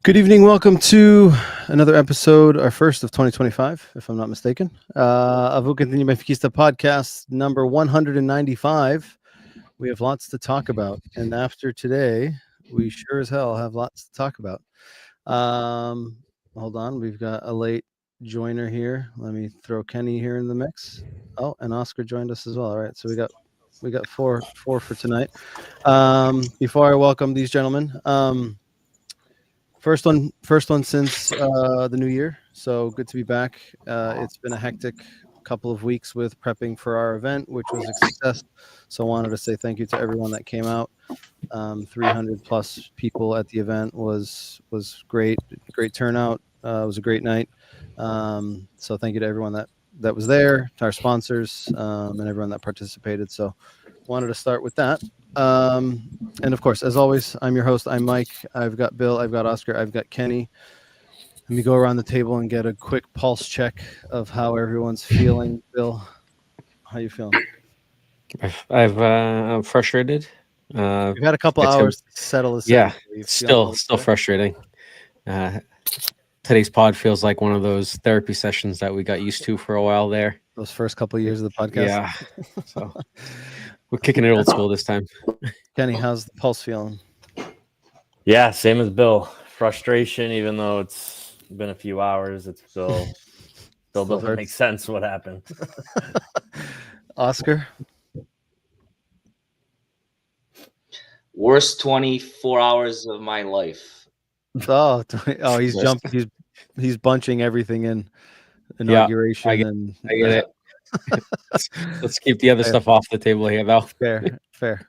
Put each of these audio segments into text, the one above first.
Good evening. Welcome to another episode, our first of 2025, if I'm not mistaken, of Cantinho Benfiquista podcast number 195. We have lots to talk about, and after today, we sure as hell have lots to talk about. Hold on, we've got a late joiner here. Let me throw Kenny here in the mix. Oh, and Oscar joined us as well. All right, so we got four for tonight. Before I welcome these gentlemen. First one since the new year. So good to be back. It's been a hectic couple of weeks with prepping for our event, which was a success. So I wanted to say thank you to everyone that came out. 300 plus people at the event was great turnout. It was a great night. So thank you to everyone that was there, to our sponsors, and everyone that participated. So wanted to start with that. And of course, as always, I'm your host. I'm Mike. I've got Bill. I've got Oscar. I've got Kenny. Let me go around the table and get a quick pulse check of how everyone's feeling. Bill, how you feeling? I'm frustrated. We've had a couple hours to settle this. Yeah, still frustrating. Today's pod feels like one of those therapy sessions that we got used to for a while there. Those first couple of years of the podcast. Yeah, so we're kicking it old school this time. Kenny, how's the pulse feeling? Yeah, same as Bill. Frustration, even though it's been a few hours, it still doesn't make sense what happened. Oscar? Worst 24 hours of my life. Oh, he's jumped. He's bunching everything in inauguration. I get it. Let's keep the other stuff off the table here, though. Fair.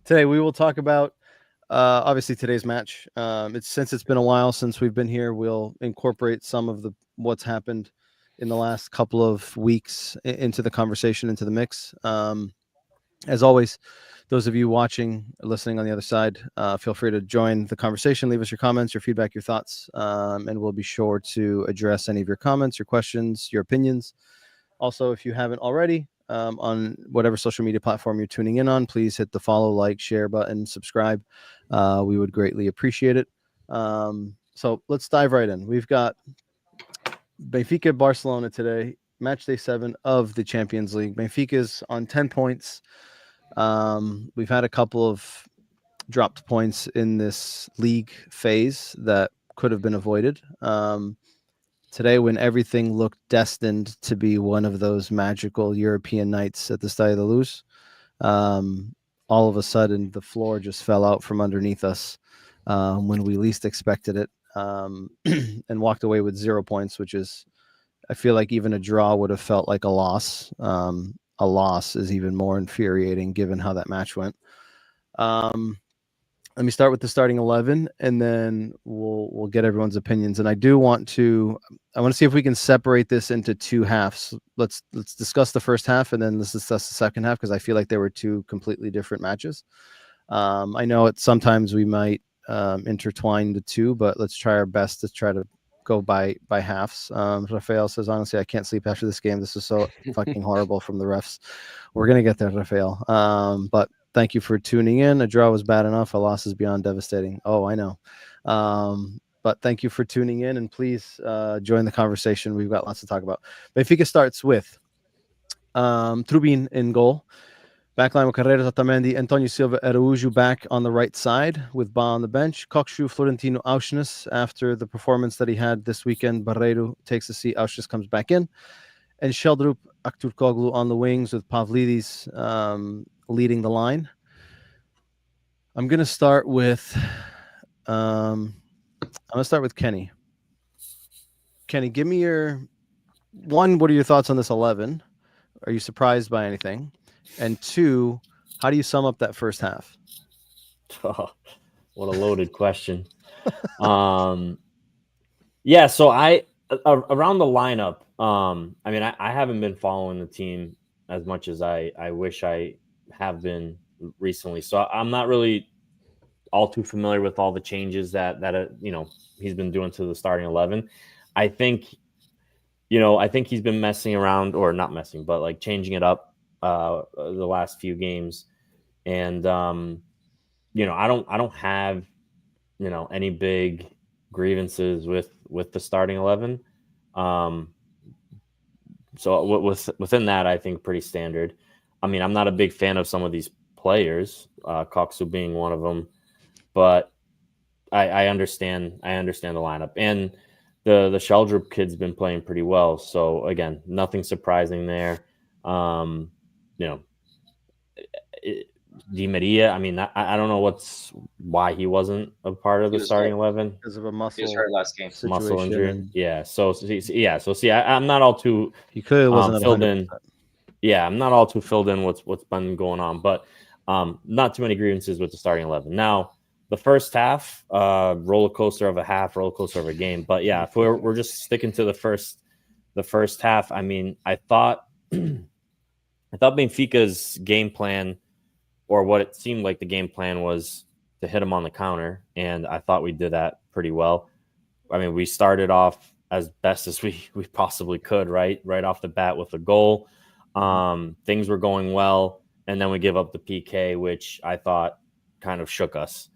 Today we will talk about obviously today's match. Since it's been a while since we've been here, we'll incorporate some of what's happened in the last couple of weeks into the conversation, into the mix. As always, those of you watching, listening on the other side, feel free to join the conversation. Leave us your comments, your feedback, your thoughts, and we'll be sure to address any of your comments, your questions, your opinions. Also, if you haven't already, on whatever social media platform you're tuning in on, please hit the follow, like, share button, subscribe. We would greatly appreciate it. So let's dive right in. We've got Benfica Barcelona today, match day 7 of the Champions League. Benfica's on 10 points. We've had a couple of dropped points in this league phase that could have been avoided. Today, when everything looked destined to be one of those magical European nights at the Stadio da Luz, all of a sudden the floor just fell out from underneath us when we least expected it, and walked away with 0 points, which is, I feel like even a draw would have felt like a loss. A loss is even more infuriating given how that match went. Let me start with the starting 11, and then we'll get everyone's opinions. And I want to see if we can separate this into two halves. Let's discuss the first half, and then let's discuss the second half, because I feel like there were two completely different matches. I know sometimes we might intertwine the two, but let's try our best to try to go by halves. Rafael says, honestly, I can't sleep after this game. This is so fucking horrible from the refs. We're gonna get there, Rafael. But thank you for tuning in. A draw was bad enough. A loss is beyond devastating. Oh, I know. But thank you for tuning in, and please join the conversation. We've got lots to talk about. Benfica starts with Trubin in goal. Backline with Carreras, Otamendi, Antonio Silva, Araújo back on the right side with Ba on the bench. Kokshu, Florentino, Auschwitz. After the performance that he had this weekend, Barreiro takes the seat. Auschwitz comes back in. And Sheldrup, Aktürkoğlu on the wings with Pavlidis leading the line. I'm going to start with Kenny. Kenny, give me your one. What are your thoughts on this 11? Are you surprised by anything? And two, how do you sum up that first half? Oh, what a loaded question. Yeah, so around the lineup, I mean, I haven't been following the team as much as I wish I have been recently. So I'm not really all too familiar with all the changes that he's been doing to the starting 11. I think he's been messing around, or not messing, but like changing it up the last few games. And I don't have any big grievances with the starting 11. So within that, I think pretty standard. I mean, I'm not a big fan of some of these players, Koksu being one of them, but I understand the lineup, and the Sheldrup kid's been playing pretty well. So again, nothing surprising there. Di Maria, I mean, I don't know why he wasn't a part of the starting 11 because of a He was hurt last game. muscle situation. injury. And Yeah. So see, I'm not all too he clearly wasn't filled 100%. in. Yeah, I'm not all too filled in what's been going on, but not too many grievances with the starting 11. Now, the first half, roller coaster of a half, roller coaster of a game. But yeah, if we're just sticking to the first half, I mean, I thought Benfica's game plan, or what it seemed like the game plan, was to hit them on the counter, and I thought we did that pretty well. I mean, we started off as best as we possibly could, right off the bat with a goal. Things were going well, and then we give up the PK, which I thought kind of shook us.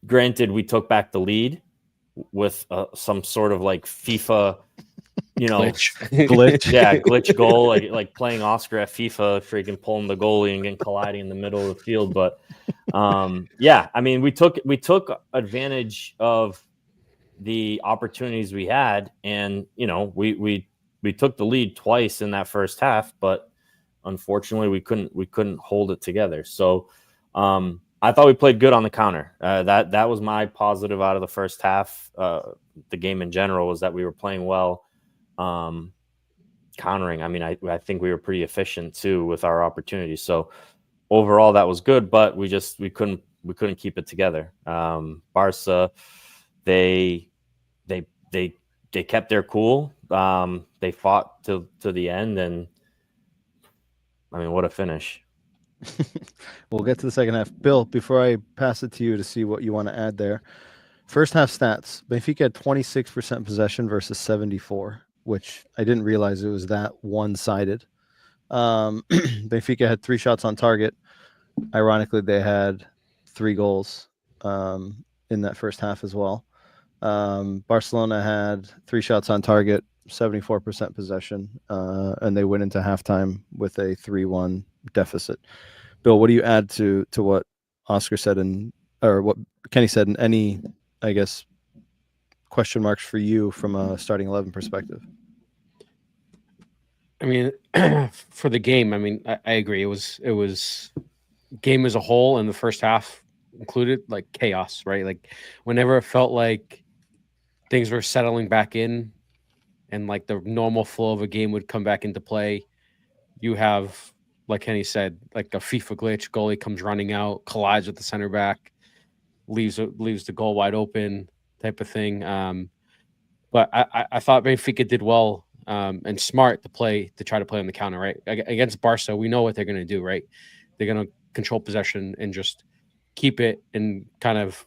Granted, we took back the lead with some sort of like FIFA, Glitch. yeah, glitch goal, like playing Oscar at FIFA, freaking pulling the goalie and getting colliding in the middle of the field. But yeah, I mean, we took advantage of the opportunities we had, and we took the lead twice in that first half, but unfortunately we couldn't hold it together. So I thought we played good on the counter. That was my positive out of the first half. The game in general was that we were playing well. Countering, I mean, I think we were pretty efficient too with our opportunities. So overall, that was good, but we couldn't keep it together. Barca, they kept their cool. They fought to the end, and I mean, what a finish! We'll get to the second half. Bill, before I pass it to you to see what you want to add there, first half stats: Benfica had 26% possession versus 74%. Which I didn't realize it was that one-sided. Benfica had 3 shots on target. Ironically, they had 3 goals in that first half as well. Barcelona had 3 shots on target, 74% possession, and they went into halftime with a 3-1 deficit. Bill, what do you add to what Oscar said or what Kenny said, and any, I guess, question marks for you from a starting 11 perspective? I mean, for the game, I mean, I agree. It was game as a whole, and the first half included, like chaos, right? Like whenever it felt like things were settling back in and like the normal flow of a game would come back into play, you have, like Kenny said, like a FIFA glitch, goalie comes running out, collides with the center back, leaves the goal wide open type of thing. But I thought Benfica did well and smart to try to play on the counter, right? Against Barca, we know what they're going to do, right? They're going to control possession and just keep it and kind of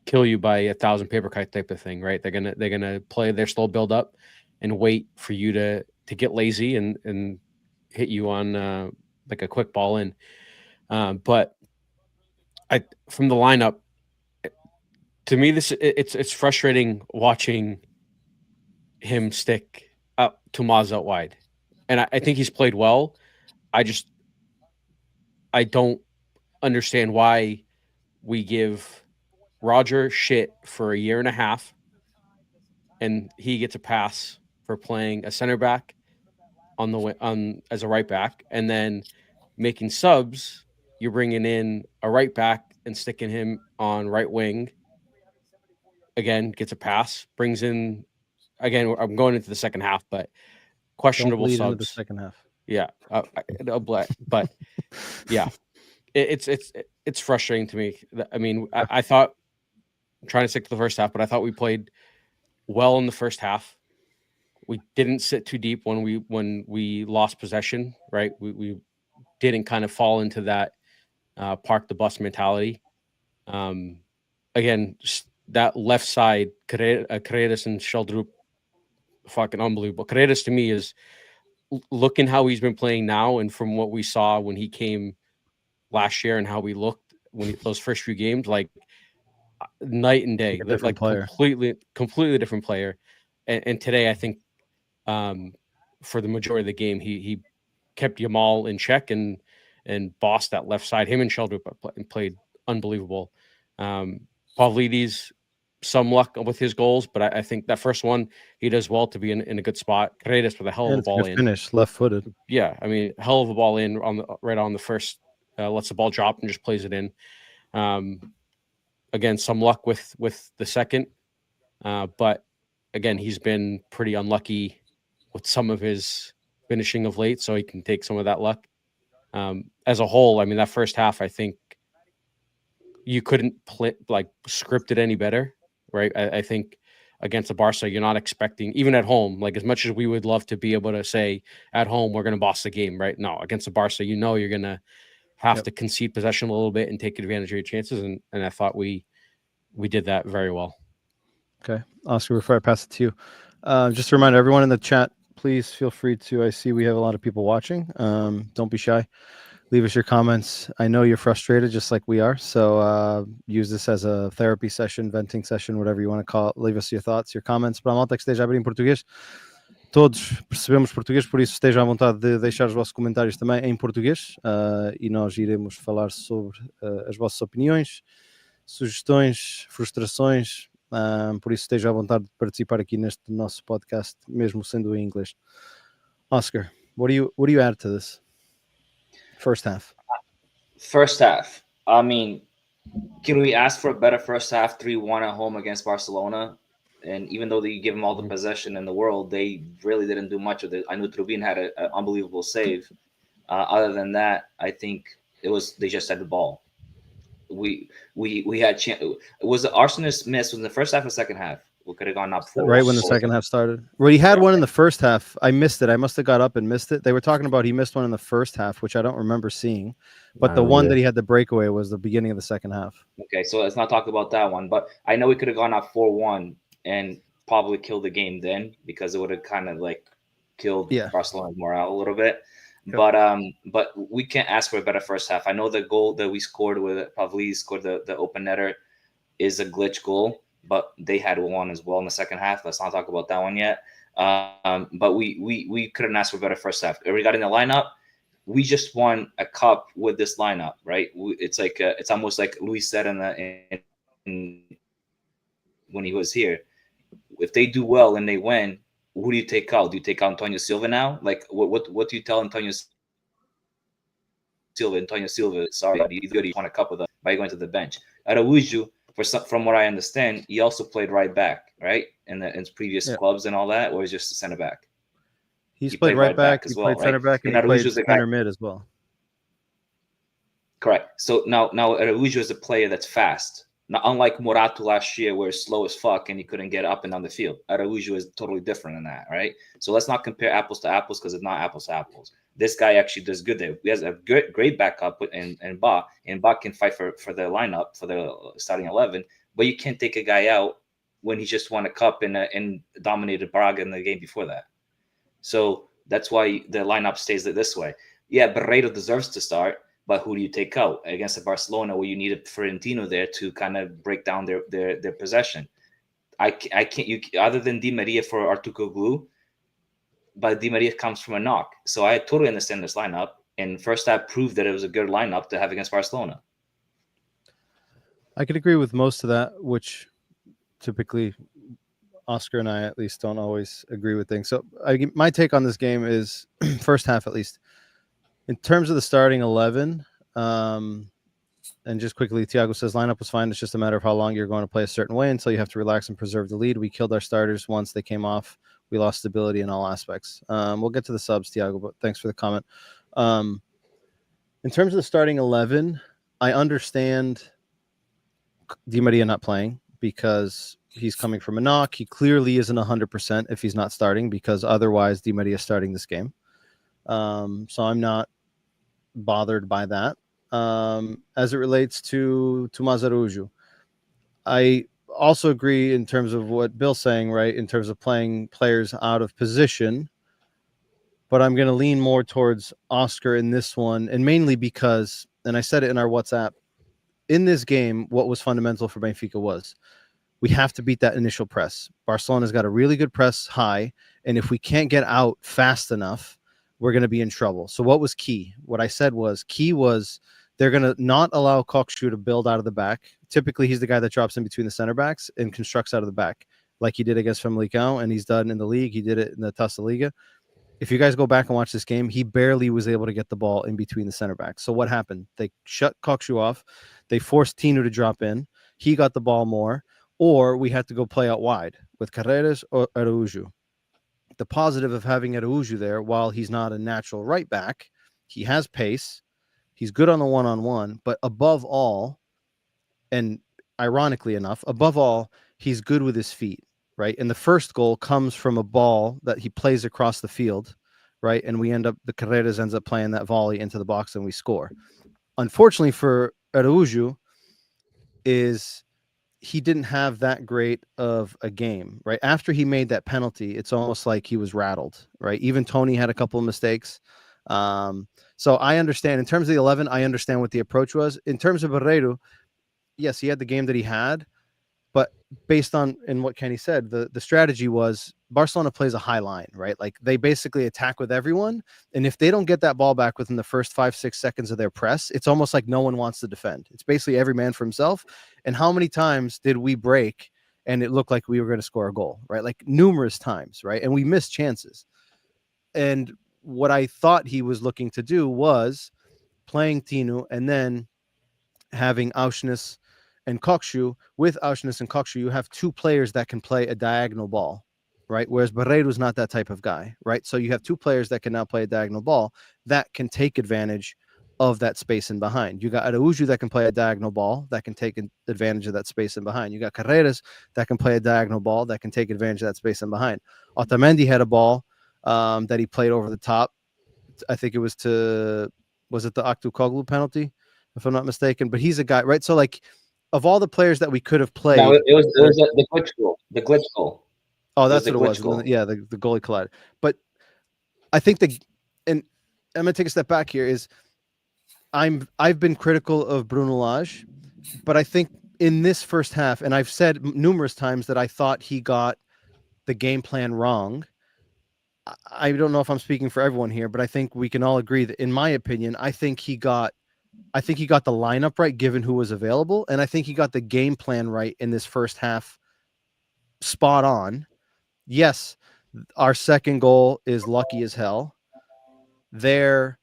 kill you by 1,000 paper kite type of thing, right? They're gonna play their slow build up and wait for you to get lazy and hit you on like a quick ball in. But from the lineup, to me, it's frustrating watching him stick up Tomas out wide, and I think he's played well. I don't understand why we give Roger shit for a year and a half, and he gets a pass for playing a center back as a right back, and then making subs. You're bringing in a right back and sticking him on right wing. Again, gets a pass. Brings in again. I'm going into the second half, but questionable Don't bleed subs. into the second half. Yeah, but yeah, it's frustrating to me. I mean, I thought, I'm trying to stick to the first half, but I thought we played well in the first half. We didn't sit too deep when we lost possession, right? We didn't kind of fall into that park the bus mentality. Again, that left side, Carreras and Sheldrup, fucking unbelievable. Carreras to me is, looking how he's been playing now and from what we saw when he came last year and how we looked those first few games, like night and day, a different player. completely different player. And today, I think for the majority of the game, he kept Yamal in check and bossed that left side. Him and Sheldon played unbelievable. Pavlidis, some luck with his goals, but I think that first one he does well to be in a good spot. Paredes with a hell of a ball in. Finish, left-footed. Yeah, I mean, hell of a ball in right on the first. Lets the ball drop and just plays it in. Again, some luck with the second, but again, he's been pretty unlucky with some of his finishing of late, so he can take some of that luck. As a whole, I mean, that first half, I think you couldn't script it any better, right? I think against the Barca, you're not expecting, even at home, like as much as we would love to be able to say at home, we're going to boss the game, right? No, against the Barca, you're going to have to concede possession a little bit and take advantage of your chances. And I thought we did that very well. Okay. Oscar, before I pass it to you, just a reminder, everyone in the chat, please feel free to, I see we have a lot of people watching. Don't be shy. Leave us your comments. I know you're frustrated just like we are. So use this as a therapy session, venting session, whatever you want to call it. Leave us your thoughts, your comments. Para a malta que esteja a abrir em português, todos percebemos português, por isso estejam à vontade de deixar os vossos comentários também em português e nós iremos falar sobre as vossas opiniões, sugestões, frustrações. Por isso estejam à vontade de participar aqui neste nosso podcast, mesmo sendo em inglês. Oscar, what do you add to this? First half. First half. I mean, can we ask for a better first half? 3-1 at home against Barcelona. And even though they give them all the possession in the world, they really didn't do much of it. I know Trubin had an unbelievable save. Other than that, I think they just had the ball. We had was the Arsenal's miss in the first half or second half? We could have gone up 4. Right when the second half started. Well, he had one in the first half. I missed it. I must have got up and missed it. They were talking about he missed one in the first half, which I don't remember seeing. But the one that he had the breakaway was the beginning of the second half. Okay, so let's not talk about that one. But I know we could have gone up 4-1 and probably killed the game then, because it would have kind of like killed Barcelona's morale a little bit. Yep. But we can't ask for a better first half. I know the goal that we scored with Pavlidis scored the open netter is a glitch goal, but they had one as well in the second half. Let's not talk about that one yet. But we couldn't ask for a better first half. Regarding the lineup, we just won a cup with this lineup, right? It's like it's almost like Luis said when he was here. If they do well and they win, who do you take out? Do you take out Antonio Silva now? Like, what do you tell Antonio Silva? Antonio Silva, sorry, he's good. He won a cup with us by going to the bench. Araujo, from what I understand, he also played right back, right? In his previous clubs and all that, or is just a center back? He played right back as well, played center back, and he played center mid as well. Correct. So now Araujo is a player that's fast. Now, unlike Morato last year, where it's slow as fuck and he couldn't get up and down the field, Araujo is totally different than that, right? So let's not compare apples to apples, because it's not apples to apples. This guy actually does good there. He has a great backup in Ba, and Ba can fight for the lineup, for the starting 11, but you can't take a guy out when he just won a cup and dominated Braga in the game before that. So that's why the lineup stays this way. Yeah, Barreto deserves to start, but who do you take out against the Barcelona, where you needed Florentino there to kind of break down their possession? I can't. Other than Di Maria for Artuco, but Di Maria comes from a knock. So I totally understand this lineup. And first half proved that it was a good lineup to have against Barcelona. I could agree with most of that, which typically Oscar and I at least don't always agree with things. So my take on this game is first half, at least. In terms of the starting 11, and just quickly, Thiago says lineup was fine. It's just a matter of how long you're going to play a certain way until you have to relax and preserve the lead. We killed our starters once they came off. We lost stability in all aspects. We'll get to the subs, Thiago, but thanks for the comment. In terms of the starting 11, I understand Di Maria not playing because he's coming from a knock. He clearly isn't 100% if he's not starting, because otherwise Di Maria is starting this game. So I'm not bothered by that. As it relates to Tomás Araujo, I also agree in terms of what Bill's saying, right? In terms of playing players out of position, but I'm going to lean more towards Oscar in this one, and mainly because, and I said it in our WhatsApp, in this game, what was fundamental for Benfica was we have to beat that initial press. Barcelona's got a really good press high, and if we can't get out fast enough, we're going to be in trouble. So what was key? What I said was key was they're going to not allow Kokshu to build out of the back. Typically, he's the guy that drops in between the center backs and constructs out of the back, like he did against Famalicão, and he's done in the league. He did it in the Taça da Liga. If you guys go back and watch this game, he barely was able to get the ball in between the center backs. So what happened? They shut Kokshu off. They forced Tino to drop in. He got the ball more, or we had to go play out wide with Carreras or Araújo. The positive of having Araújo there, while he's not a natural right back, he has pace. He's good on the one-on-one, but above all, and ironically enough, above all, he's good with his feet, right? And the first goal comes from a ball that he plays across the field, right? And the Carreras ends up playing that volley into the box and we score. Unfortunately for Araújo, he didn't have that great of a game, right? After he made that penalty, it's almost like he was rattled, right? Even Tony had a couple of mistakes. So I understand in terms of the 11, I understand what the approach was. In terms of Barreiro, yes, he had the game that he had, but based on in what Kenny said, the strategy was Barcelona plays a high line, right? Like they basically attack with everyone. And if they don't get that ball back within the first 5-6 seconds of their press, it's almost like no one wants to defend. It's basically every man for himself. And how many times did we break and it looked like we were going to score a goal, right? Like numerous times, right? And we missed chances. And what I thought he was looking to do was playing Tino and then having Auschwitz and Kokshu. With Auschwitz and Kokshu, you have two players that can play a diagonal ball, right? Whereas Barreiro's not that type of guy, right? So you have two players that can now play a diagonal ball that can take advantage of that space in behind. You got Araújo that can play a diagonal ball that can take advantage of that space in behind. You got Carreras that can play a diagonal ball that can take advantage of that space in behind. Otamendi had a ball that he played over the top. I think it was the Aktürkoğlu penalty, if I'm not mistaken. But he's a guy, right? So like, of all the players that we could have played, No, it was the glitch goal. The glitch goal. Oh, that's what it was. Goal. Yeah, the goalie collided. But I think and I'm gonna take a step back here. I've been critical of Bruno Lage, but I think in this first half, and I've said numerous times that I thought he got the game plan wrong. I don't know if I'm speaking for everyone here, but I think we can all agree that, in my opinion, I think he got the lineup right given who was available, and I think he got the game plan right in this first half, spot on. Yes, our second goal is lucky as hell. Their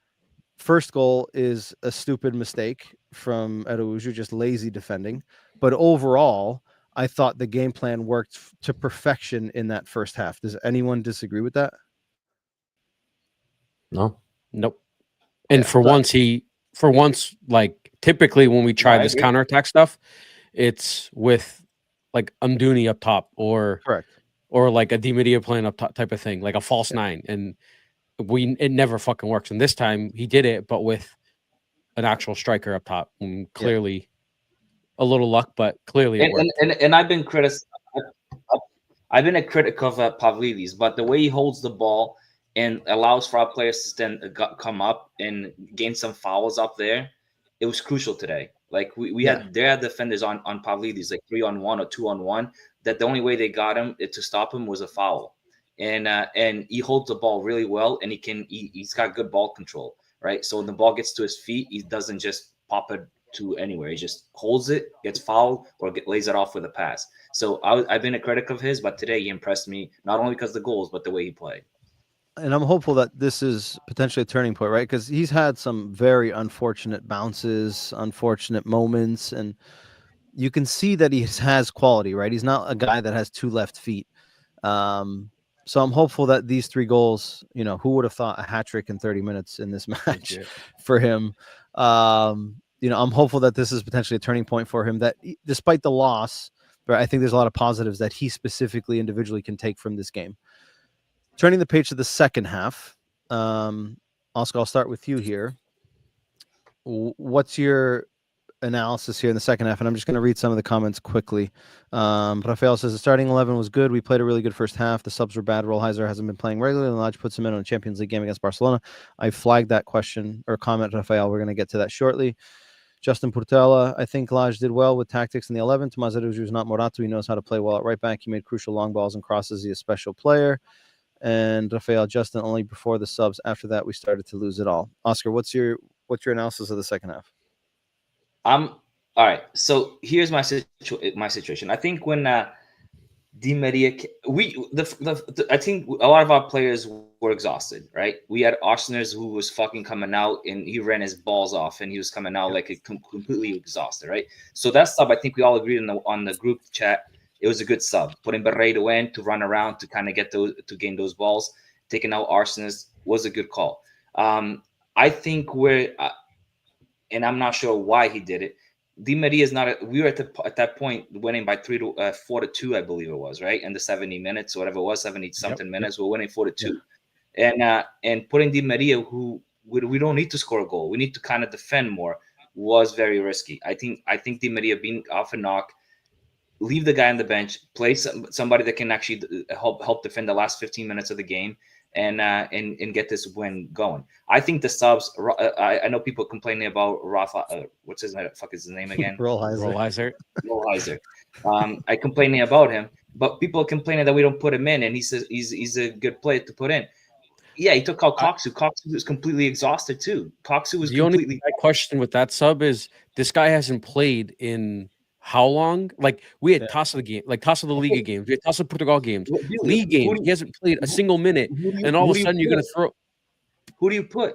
first goal is a stupid mistake from Araújo, just lazy defending. But overall, I thought the game plan worked to perfection in that first half. Does anyone disagree with that? No. Nope. And for once, like typically when we try this counterattack stuff, it's with like Amdouni up top or Correct. Or like a Di Maria playing up top type of thing, like a false nine. And it never fucking works. And this time he did it, but with an actual striker up top. And clearly a little luck, but clearly it worked. And I've been I've been a critic of Pavlidis, but the way he holds the ball and allows for our players to then come up and gain some fouls up there, it was crucial today. Like we had their defenders on Pavlidis, like 3-on-1 or 2-on-1, that the only way they got him to stop him was a foul. And he holds the ball really well, and he's got good ball control, right? So when the ball gets to his feet, he doesn't just pop it to anywhere. He just holds it, gets fouled, or lays it off with a pass. So I've been a critic of his, but today he impressed me, not only because of the goals, but the way he played. And I'm hopeful that this is potentially a turning point, right? Because he's had some very unfortunate bounces, unfortunate moments, and you can see that he has quality, right? He's not a guy that has two left feet. So I'm hopeful that these 3 goals, who would have thought a hat trick in 30 minutes in this match for him? I'm hopeful that this is potentially a turning point for him, that despite the loss, but I think there's a lot of positives that he specifically individually can take from this game. Turning the page to the second half, Oscar, I'll start with you here. What's your analysis here in the second half? And I'm just going to read some of the comments quickly. Rafael says the starting 11 was good. We played a really good first half. The subs were bad. Rollheiser hasn't been playing regularly, and Lodge puts him in on a Champions League game against Barcelona. I flagged that question or comment, Rafael. We're going to get to that shortly. Justin Portela, I think Laj did well with tactics in the 11th. Mazaruzhu is not Morato. He knows how to play well at right back. He made crucial long balls and crosses. He's a special player. And Rafael Justin only before the subs. After that, we started to lose it all. Oscar, what's your analysis of the second half? All right. So here's my situation. I think when Di Maria, I think a lot of our players were exhausted, right? We had Arsenal who was fucking coming out and he ran his balls off and he was coming out like completely exhausted, right? So that sub, I think we all agreed on the group chat, it was a good sub. Putting Barreto in to run around to kind of get those, to gain those balls, taking out Arsenal was a good call. I think and I'm not sure why he did it. Di Maria is not. We were at that point winning by 4-2, I believe it was, right? In the 70 minutes, or whatever it was, 70 something minutes, we're winning 4-2, and putting Di Maria, who we don't need to score a goal, we need to kind of defend more, was very risky. I think Di Maria being off a knock, leave the guy on the bench, play somebody that can actually help defend the last 15 minutes of the game, and get this win going. I think the subs. I know people complaining about Rafa. What's his name? Fuck is his name again? Rolheiser. I complaining about him, but people are complaining that we don't put him in, and he says he's a good player to put in. Yeah, he took out Coxu. Coxu was completely exhausted too. Coxu was the only question with that sub is this guy hasn't played in how long? Like we had Taça da Liga games, we had Taça Portugal games, league games. He hasn't played a single minute, and all of a sudden you're going to throw. Who do you put?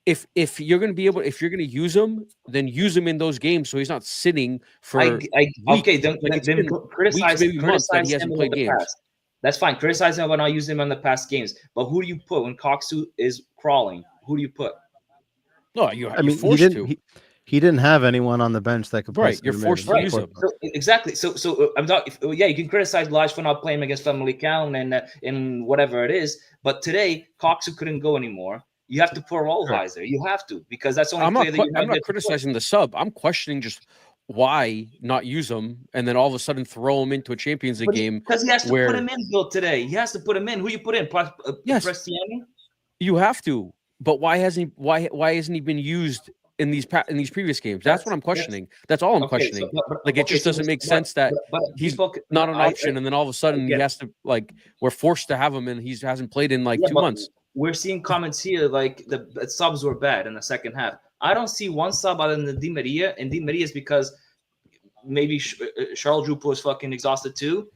If you're going to be able, if you're going to use him, then use him in those games so he's not sitting for. Okay, then criticize him in the past. That's fine. Criticize him about not using him in the past games. But who do you put when Coxu is crawling? Who do you put? No, I mean, forced to. He didn't have anyone on the bench that could play. Right, you're forced to use him. Exactly. So I'm not. Yeah, you can criticize Laj for not playing against Famalicão and whatever it is. But today, Coxu couldn't go anymore. You have to put Rolheiser. Right. You have to, because that's the only player that you have. I'm not criticizing the sub. I'm questioning just why not use him and then all of a sudden throw him into a Champions League game. Because he has to put him in, Bill, today. He has to put him in. Who you put in? Yes. Prestiani? You have to. But why hasn't he been used in these previous games? That's what I'm questioning. That's all I'm questioning. It just doesn't make sense that he's not an option, and then all of a sudden he has to, we're forced to have him, and he hasn't played in 2 months. We're seeing comments here like the subs were bad in the second half. I don't see one sub other than the Di Maria, and Di Maria is because maybe Charles Drupa was fucking exhausted too.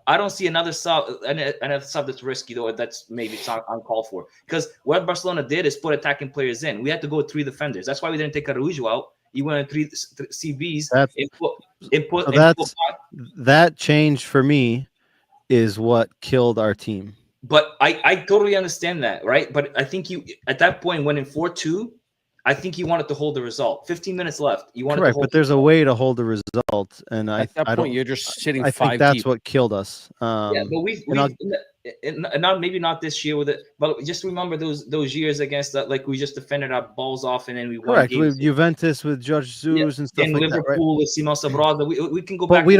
I don't see another sub that's risky, though. That's maybe not uncalled for. Because what Barcelona did is put attacking players in. We had to go with 3 defenders. That's why we didn't take Araújo out. You went 3 CBs. That change for me is what killed our team. But I totally understand that, right? But I think you at that point went in 4-2. I think you wanted to hold the result. 15 minutes left. You wanted to hold. But there's a way to hold the result, and at that point you're just sitting. I think that's what killed us. Yeah, but we not maybe not this year with it, but just remember those years against that, we just defended our balls off and then we won. Correct. With Juventus with Jorge Jesus and stuff like Liverpool that. Liverpool with Simão Sabrosa. We can go back. But we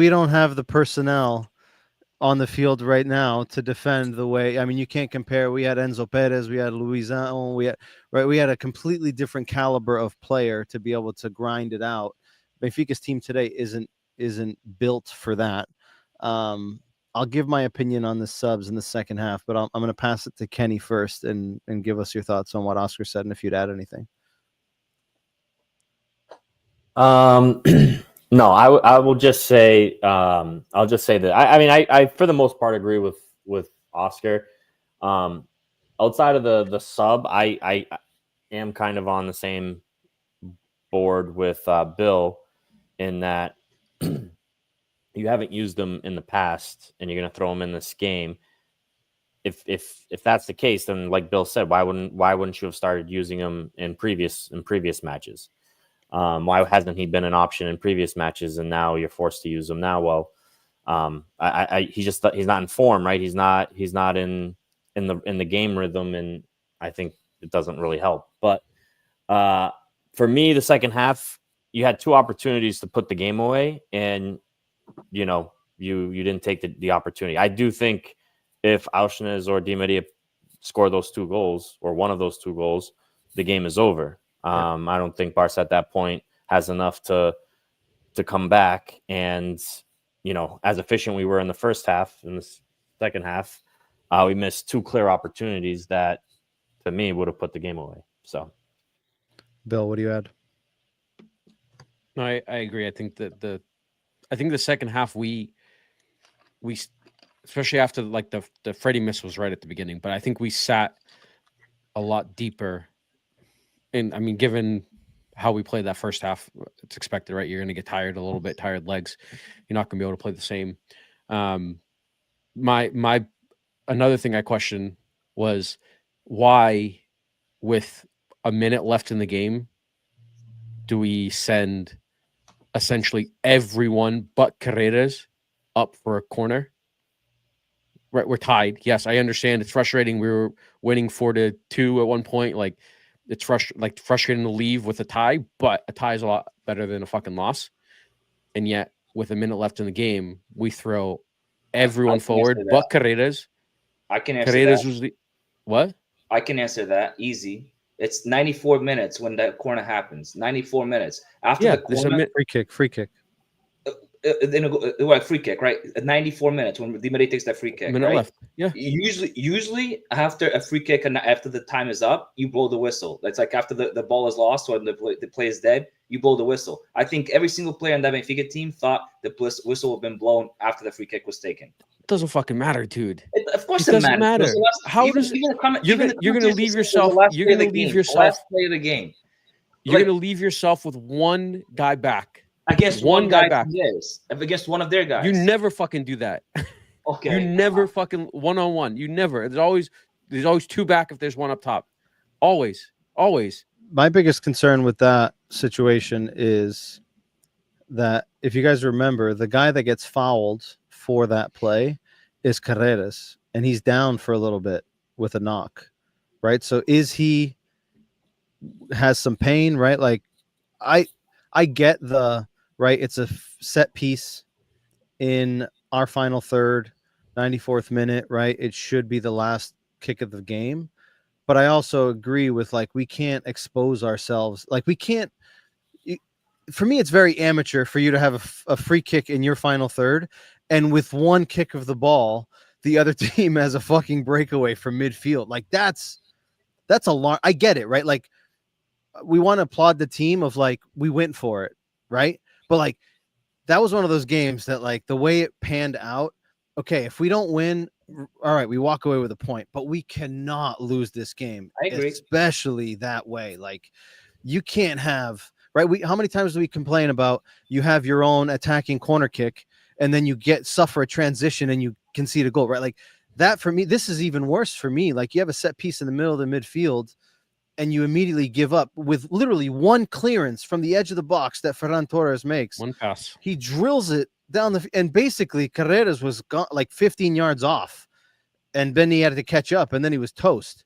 don't have the personnel on the field right now to defend the way. I mean, you can't compare. We had Enzo Perez, we had Luizão, we had a completely different caliber of player to be able to grind it out. Benfica's team today isn't built for that. I'll give my opinion on the subs in the second half, but I'm going to pass it to Kenny first and give us your thoughts on what Oscar said and if you'd add anything. No, I will just say I'll just say that I for the most part agree with Oscar. Outside of the sub, I am kind of on the same board with Bill in that you haven't used them in the past and you're going to throw them in this game. If that's the case, then like Bill said, why wouldn't you have started using them in previous matches? Why hasn't he been an option in previous matches and now you're forced to use him now? Well, he's not in form, right? He's not in the game rhythm, and I think it doesn't really help. But for me, the second half, you had 2 opportunities to put the game away, and you didn't take the opportunity. I do think if Auschwitz or Di Maria score those 2 goals or one of those 2 goals, the game is over. I don't think Barca at that point has enough to come back. And, you know, as efficient we were in the first half, in the second half, we missed 2 clear opportunities that, to me, would have put the game away. So, Bill, what do you add? No, I agree. I think that the second half we especially after like the Freddie miss was right at the beginning, but I think we sat a lot deeper. And I mean, given how we played that first half, it's expected, right? You're going to get tired a little bit, tired legs. You're not going to be able to play the same. My another thing I questioned was why, with a minute left in the game, do we send essentially everyone but Carreras up for a corner? Right, we're tied. Yes, I understand. It's frustrating. We were winning 4-2 at one point. Like, it's frustrating to leave with a tie, but a tie is a lot better than a fucking loss. And yet, with a minute left in the game, we throw everyone forward but Carreras. I can answer Carreras that. was the what? I can answer that easy. It's 94 minutes when that corner happens. 94 minutes after the corner. Free kick. Free kick, right? At 94 minutes when Di Maria takes that free kick. Minute right? left. Yeah. Usually after a free kick and after the time is up, you blow the whistle. That's like after the ball is lost or the play is dead, you blow the whistle. I think every single player in that Benfica team thought the whistle would have been blown after the free kick was taken. It doesn't fucking matter, dude. Of course, It doesn't matter. How even, does even you're gonna leave yourself? You're gonna leave yourself. Last play of the game. You're gonna leave yourself with one guy back. Against one guy back. Against one of their guys. You never fucking do that. Okay. You never fucking one-on-one. You never. There's always 2 back if there's one up top. Always. My biggest concern with that situation is that if you guys remember, the guy that gets fouled for that play is Carreras, and he's down for a little bit with a knock, right? So he has some pain, right? Like I get the right. It's a set piece in our final third, 94th minute, right? It should be the last kick of the game. But I also agree with, like, we can't expose ourselves. Like, we can't. For me, it's very amateur for you to have a free kick in your final third, and with one kick of the ball, the other team has a fucking breakaway from midfield. Like, that's alarm. I get it, right? Like, we want to applaud the team of, like, we went for it, right? But, like, that was one of those games that, like, the way it panned out, okay, if we don't win, all right, we walk away with a point, but we cannot lose this game. I agree. Especially that way. Like, you can't have, right? How many times do we complain about you have your own attacking corner kick and then you suffer a transition and you concede a goal, right? Like, that for me, this is even worse for me. Like, you have a set piece in the middle of the midfield and you immediately give up with literally one clearance from the edge of the box that Ferran Torres makes. One pass. He drills it down and basically Carreras was gone, like 15 yards off, and then he had to catch up, and then he was toast.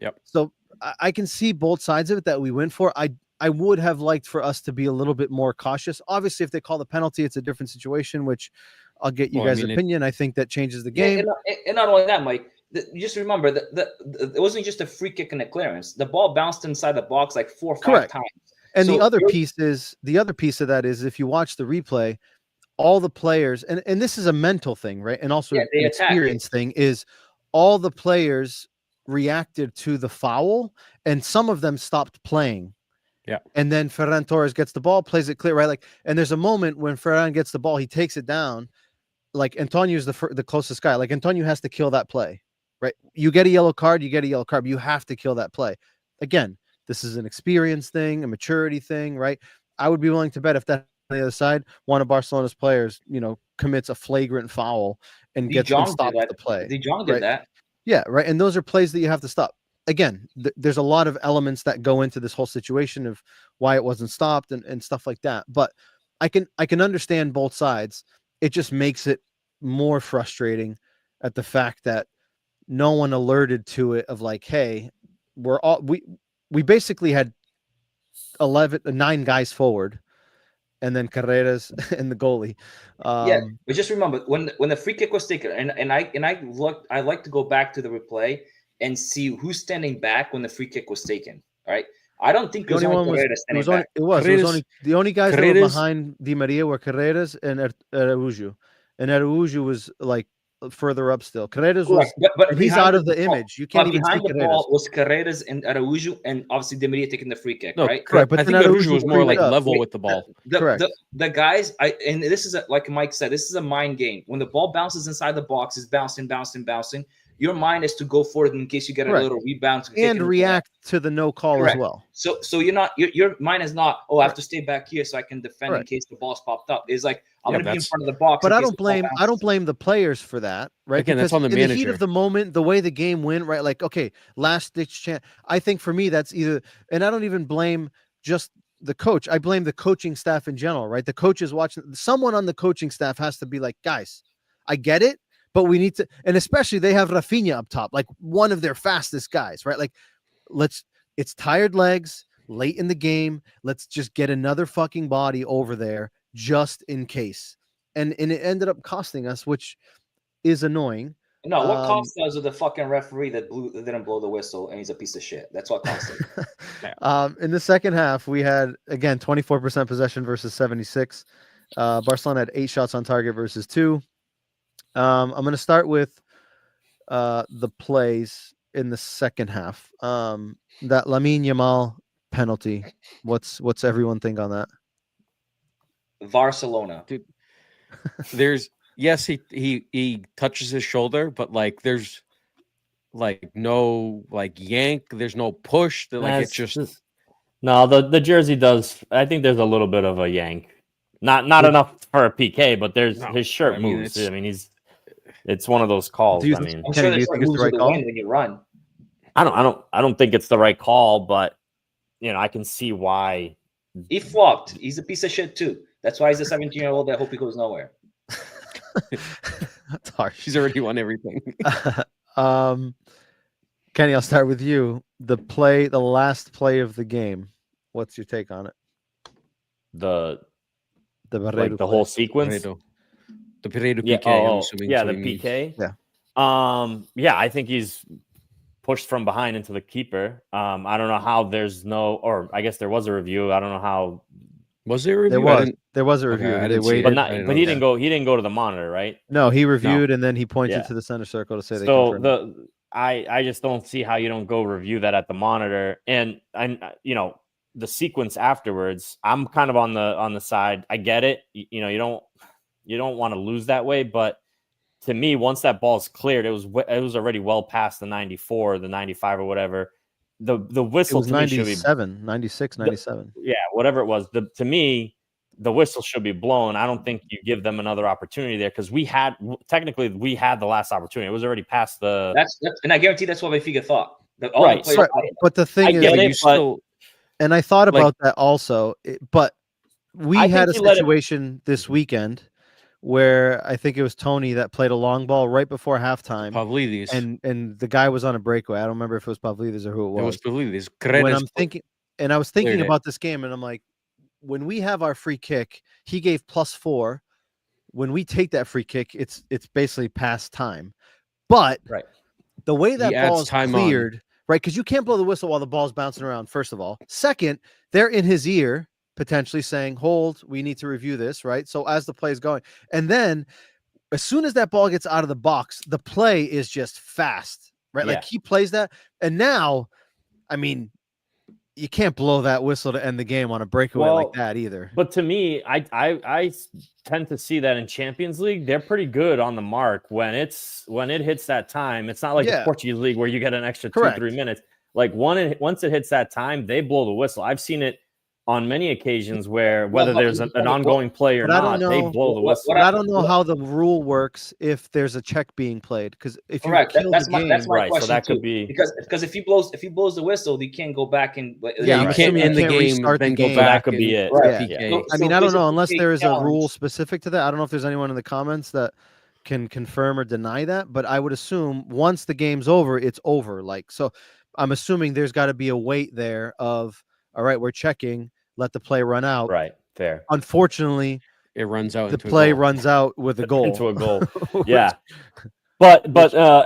Yep. So I can see both sides of it that we went for. I would have liked for us to be a little bit more cautious. Obviously, if they call the penalty, it's a different situation, which I'll get you guys' opinion. I think that changes the game. And not only that, Mike, you just remember that it wasn't just a free kick and a clearance. The ball bounced inside the box like 4 or 5 times. And the other piece of that is if you watch the replay, all the players, and this is a mental thing, right? And also an experience thing, is all the players reacted to the foul and some of them stopped playing. Yeah. And then Ferran Torres gets the ball, plays it clear, right? Like, and there's a moment when Ferran gets the ball, he takes it down. Like, Antonio's the closest guy. Like, Antonio has to kill that play, right? You get a yellow card, you have to kill that play. Again, this is an experience thing, a maturity thing, right? I would be willing to bet if that on the other side, one of Barcelona's players, commits a flagrant foul and gets them stopped the play. De Jong did that. Yeah, right. And those are plays that you have to stop. Again, there's a lot of elements that go into this whole situation of why it wasn't stopped and stuff like that. But I can understand both sides. It just makes it more frustrating at the fact that no one alerted to it of like, hey, we basically had 9 guys forward, and then Carreras and the goalie. But just remember when the free kick was taken, and I like to go back to the replay and see who's standing back when the free kick was taken. All right, I don't think The only one was the only guys that were Carreras- behind Di Maria were Carreras and Araujo, and Araujo was like further up still. Carreras was, and he's out of the image. You can't even see behind the Carreras. ball was Carreras and Araujo, and obviously Di Maria taking the free kick, No, right? correct. but I then think Araujo Araujo was more like freed up. level with the ball. Correct. The guys, and this is like Mike said, this is a mind game. When the ball bounces inside the box, it's bouncing. Your mind is to go for it in case you get a little rebound and react to the no call as well. So you're not your mind is not, I have to stay back here so I can defend in case the ball's popped up. It's like I'm gonna be in front of the box. But I don't blame the players for that, right? Again, because that's on the in manager. the heat of the moment, the way the game went, right? Like, okay, last ditch chance. I think for me that's either, and I don't even blame just the coach. I blame the coaching staff in general, right? The coaches watching, someone on the coaching staff has to be like, guys, I get it, but we need to, and especially they have Rafinha up top, like one of their fastest guys, right? Like, it's tired legs late in the game. Let's just get another fucking body over there just in case. And it ended up costing us, which is annoying. No, what cost us with the fucking referee that didn't blow the whistle, and he's a piece of shit. That's what cost us. In the second half, we had, again, 24% possession versus 76. Barcelona had 8 shots on target versus 2. I'm going to start with the plays in the second half. That Lamine Yamal penalty. What's everyone think on that? Barcelona. Dude, there's he touches his shoulder, but like there's like no like yank, there's no push. Like it's just no. The jersey does. I think there's a little bit of a yank. Not enough for a PK, but there's his shirt moves. I mean, it's one of those calls. Do you think it's the right call? When you run. I don't think it's the right call, but I can see why. He flopped. He's a piece of shit too. That's why he's a 17-year-old that hope he goes nowhere. That's harsh. He's already won everything. Kenny, I'll start with you. The last play of the game. What's your take on it? The Barreiro the whole sequence. The Barreiro yeah, PK. The PK. Yeah. I think he's pushed from behind into the keeper. I don't know how there's no, or I guess there was a review. I don't know how. Was there a review? There was a review. Okay, they waited, but he didn't go. He didn't go to the monitor, right? No, he reviewed and then he pointed to the center circle to say. I just don't see how you don't go review that at the monitor. And the sequence afterwards, I'm kind of on the side. I get it. You don't want to lose that way, but to me, once that ball's cleared, it was already well past the 94, the 95 or whatever. The whistle, it was 97, 96, 97. Whatever it was. To me, the whistle should be blown. I don't think you give them another opportunity there because we had the last opportunity. It was already past the. And I guarantee that's what Benfica thought. Right. But the thing is, and I thought about that also. But we had a situation this weekend where I think it was Tony that played a long ball right before halftime. Pavlidis. And the guy was on a breakaway. I don't remember if it was Pavlidis or who it was. It was Pavlidis. I was thinking about this game, and I'm like, when we have our free kick, he gave +4. When we take that free kick, it's basically past time. But the way that ball is cleared, right? Because you can't blow the whistle while the ball's bouncing around, first of all. Second, they're in his ear, potentially saying, hold, we need to review this, right? So as the play is going, and then as soon as that ball gets out of the box, the play is just fast, right? Like he plays that. And now, I mean, you can't blow that whistle to end the game on a breakaway like that either. But to me, I tend to see that in Champions League, they're pretty good on the mark when it hits that time. It's not like the Portuguese League where you get an extra 2-3 minutes. Like once it hits that time, they blow the whistle. I've seen it on many occasions where whether there's an ongoing play or not, they blow the whistle. But I don't know how the rule works if there's a check being played. Because if you kill the game, that's my question so that too. Could be because if he blows the whistle, you can't go back and you can't end the game, then go back. That could be it. Right. Yeah. I mean, I don't know unless there is a rule specific to that. I don't know if there's anyone in the comments that can confirm or deny that. But I would assume once the game's over, it's over. Like so, I'm assuming there's got to be a wait there of all right, we're checking. Let the play run out. Right. Fair. Unfortunately, it runs out. The play runs out with a goal. Into a goal. Yeah. But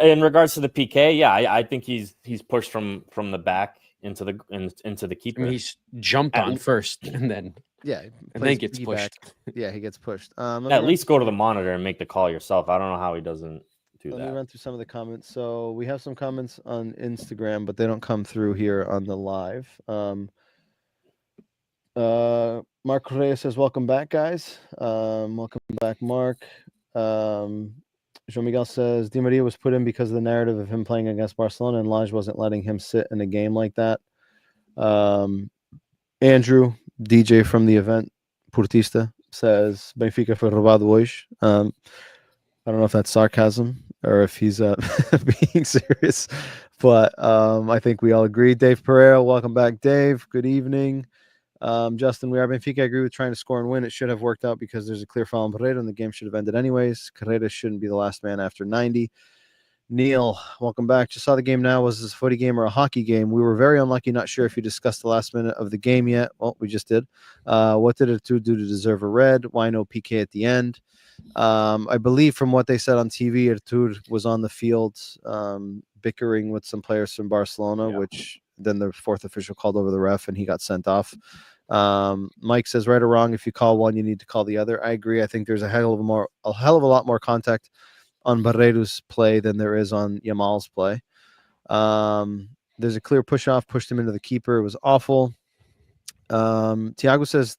in regards to the PK, I think he's pushed from the back. into the keeper. I mean, he's jumped on first and then gets pushed. Yeah, he gets pushed. At least go to the monitor and make the call yourself. I don't know how he doesn't do that. Let me run through some of the comments. So we have some comments on Instagram, but they don't come through here on the live. Mark Correa says, "Welcome back, guys." Welcome back, Mark. João Miguel says, Di Maria was put in because of the narrative of him playing against Barcelona, and Lage wasn't letting him sit in a game like that. Andrew, DJ from the event, Portista, says, Benfica foi roubado hoje. I don't know if that's sarcasm or if he's being serious, but I think we all agree. Dave Pereira, welcome back, Dave. Good evening. Justin, we are Benfica. I agree with trying to score and win. It should have worked out because there's a clear foul on Barreto and the game should have ended anyways. Carrera shouldn't be the last man after 90. Neil, welcome back. Just saw the game now. Was this a footy game or a hockey game? We were very unlucky. Not sure if you discussed the last minute of the game yet. Well, we just did. What did Artur do to deserve a red? Why no PK at the end? I believe from what they said on TV, Artur was on the field bickering with some players from Barcelona, which then the fourth official called over the ref and he got sent off. Mike says, right or wrong, if you call one, you need to call the other. I agree. I think there's a hell of a lot more contact on Barreiro's play than there is on Yamal's play. There's a clear push off, pushed him into the keeper. It was awful. Tiago says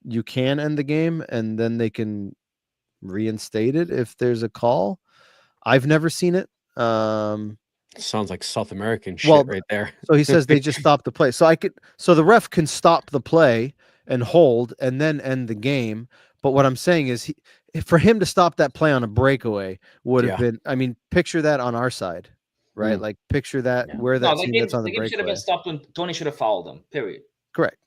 you can end the game and then they can reinstate it if there's a call. I've never seen it. Sounds like South American shit right there. So he says they just stop the play. So the ref can stop the play and hold and then end the game. But what I'm saying is for him to stop that play on a breakaway would have been, I mean, picture that on our side, right? Like picture that where that team that's on the breakaway. Should have been stopped when Tony should have fouled him, period. Correct.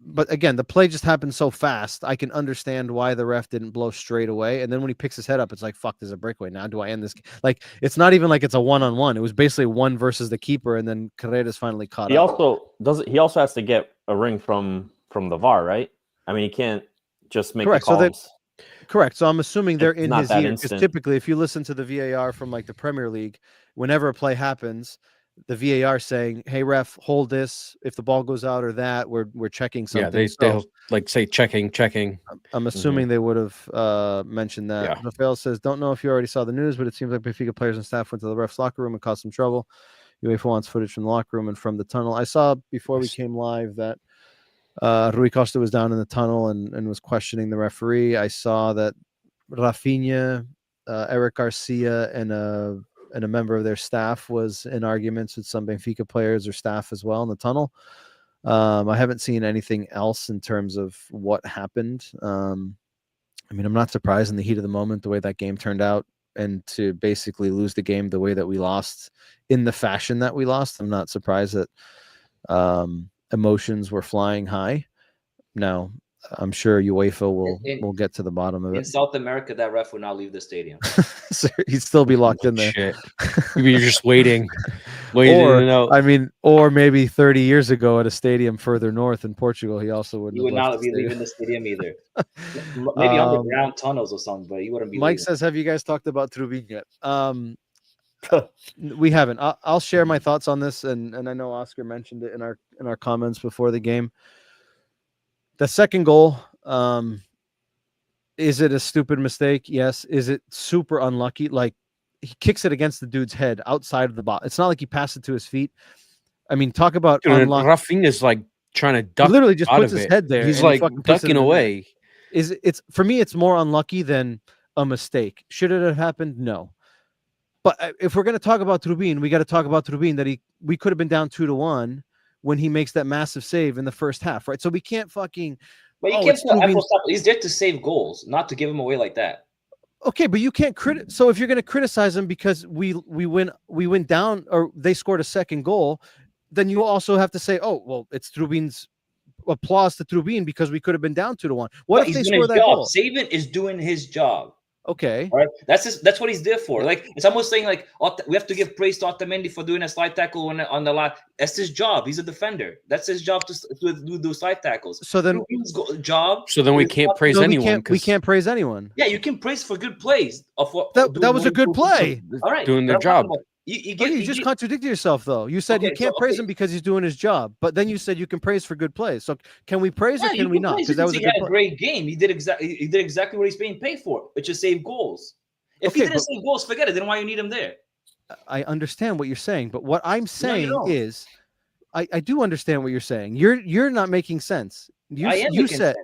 But again, the play just happened so fast. I can understand why the ref didn't blow straight away. And then when he picks his head up, it's like, fuck, there's a breakaway. Now do I end this? Like, it's not even like it's a one-on-one. It was basically one versus the keeper. And then Carreras finally caught up. He also has to get a ring from the VAR, right? I mean, he can't just make the calls. Correct. So I'm assuming they're in his ear. Because typically, if you listen to the VAR from like the Premier League, whenever a play happens, the VAR saying, "Hey ref, hold this. If the ball goes out or that, we're checking something." Yeah, they'll like say checking. I'm assuming they would have mentioned that. Yeah. Rafael says, "Don't know if you already saw the news, but it seems like Benfica players and staff went to the ref's locker room and caused some trouble. UEFA wants footage from the locker room and from the tunnel." I saw before we came live that Rui Costa was down in the tunnel and was questioning the referee. I saw that Rafinha, Eric Garcia, and a member of their staff was in arguments with some Benfica players or staff as well in the tunnel. I haven't seen anything else in terms of what happened. I mean, I'm not surprised in the heat of the moment, the way that game turned out, and to basically lose the game the way that we lost in the fashion that we lost. I'm not surprised that emotions were flying high. Now, I'm sure UEFA will get to the bottom of it. In South America, that ref would not leave the stadium. So he'd still be locked in there. Shit. You're just waiting. Or maybe 30 years ago at a stadium further north in Portugal, he also wouldn't. He would not be leaving the stadium either. Maybe underground tunnels or something, but he wouldn't be. Mike says, "Have you guys talked about Trubin yet?" We haven't. I'll share my thoughts on this, and I know Oscar mentioned it in our comments before the game. The second goal, is it a stupid mistake? Yes. Is it super unlucky? Like, he kicks it against the dude's head outside of the box. It's not like he passed it to his feet. I mean, talk about unlucky. Rafinha's like trying to duck. He literally just out puts of his it. head there. He's like ducking away. It's for me, it's more unlucky than a mistake. Should it have happened? No. But if we're going to talk about Trubin, we got to talk about Trubin that we could have been down 2-1 when he makes that massive save in the first half, right? So we can't fucking. But you can't put Trubin. He's there to save goals, not to give him away like that. Okay, but you can't So if you're going to criticize him because we went down or they scored a second goal, then you also have to say, oh well, it's Trubin's applause to Trubin because we could have been down 2-1. What if they score that goal? Saban is doing his job. Okay. All right. That's what he's there for. Like, it's almost saying like we have to give praise to Otamendi for doing a slide tackle on the line. That's his job. He's a defender. That's his job to do slide tackles. So then job. So then we can't praise anyone. We can't praise anyone. Yeah, you can praise for good plays. That was a good play. All right. Doing their job. You just contradicted yourself, though. You said you can't praise him because he's doing his job, but then you said you can praise for good plays. So can we praise or can we not? Because that was a great game. He did exactly what he's being paid for, which is save goals. If he didn't save goals, forget it. Then why you need him there? I understand what you're saying, but what I'm saying is, I do understand what you're saying. You're not making sense. You said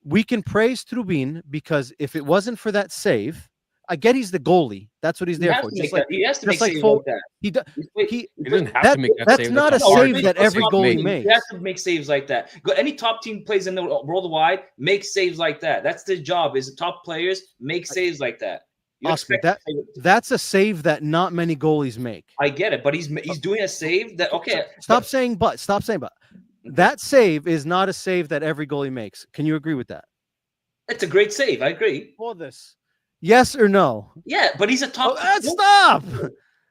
we can praise Trubin because if it wasn't for that save. I get he's the goalie. That's what he's there for. He has to make saves like that. He doesn't have to make that that's save. Not that's a save that every goalie makes. He has to make saves like that. Any top team plays in the worldwide make saves like that. That's their job. Is top players make saves like that. Oscar, that's a save that not many goalies make. I get it, but he's doing a save that Stop saying but. That save is not a save that every goalie makes. Can you agree with that? It's a great save. I agree. For this. Yes or no? Yeah, but he's a top. Stop!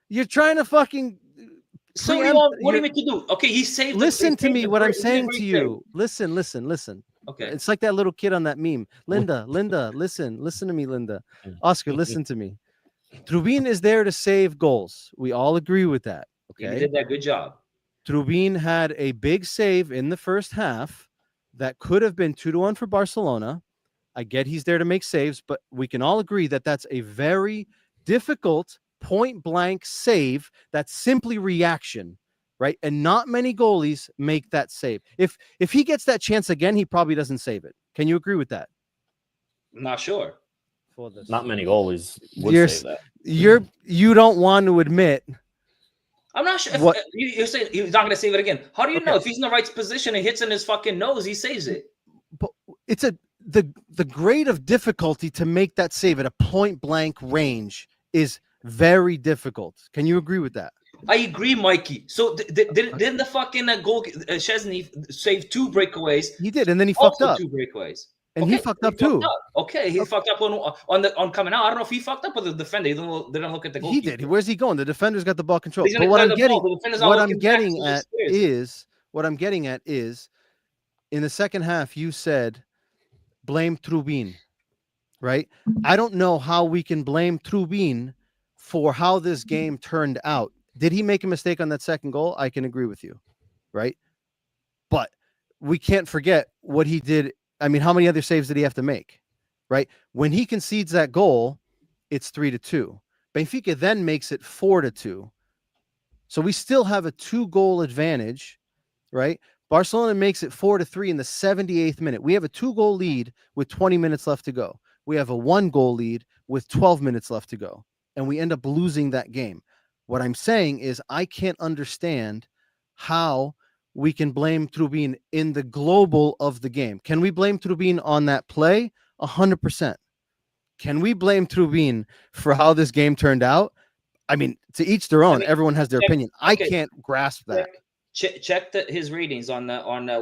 You're trying to fucking. So what do you mean to do? Okay, he saved. Listen to me. What I'm saying to you. Listen. Okay. It's like that little kid on that meme. Linda, listen to me, Linda. Oscar, listen to me. Trubin is there to save goals. We all agree with that. Okay. He did that. Good job. Trubin had a big save in the first half that could have been 2-1 for Barcelona. I get he's there to make saves, but we can all agree that that's a very difficult point-blank save that's simply reaction, right? And not many goalies make that save. If he gets that chance again, he probably doesn't save it. Can you agree with that? I'm not sure. Not many goalies would say that. You don't want to admit. I'm not sure. You're saying he's not going to save it again. How do you know if he's in the right position and hits in his fucking nose, he saves it? But it's the grade of difficulty to make that save at a point blank range is very difficult. Can you agree with that? I agree, Mikey. So didn't the fucking goal Szczesny save 2 breakaways? He did, and then he fucked up 2 breakaways, and he fucked up too. Okay, he fucked up on coming out. I don't know if he fucked up with the defender. He didn't look at the goal. He did. Where's he going? The defender's got the ball control. But what I'm getting at is, in the second half, you said blame Trubin, right? I don't know how we can blame Trubin for how this game turned out. Did he make a mistake on that second goal? I can agree with you, right? But we can't forget what he did. I mean, how many other saves did he have to make, right? When he concedes that goal, it's 3-2. Benfica then makes it 4-2. So we still have a 2-goal advantage, right? Barcelona makes it 4-3 in the 78th minute. We have a 2-goal lead with 20 minutes left to go. We have a 1-goal lead with 12 minutes left to go. And we end up losing that game. What I'm saying is I can't understand how we can blame Trubin in the global of the game. Can we blame Trubin on that play? 100%. Can we blame Trubin for how this game turned out? I mean, to each their own. Everyone has their opinion. I can't grasp that. Check his ratings on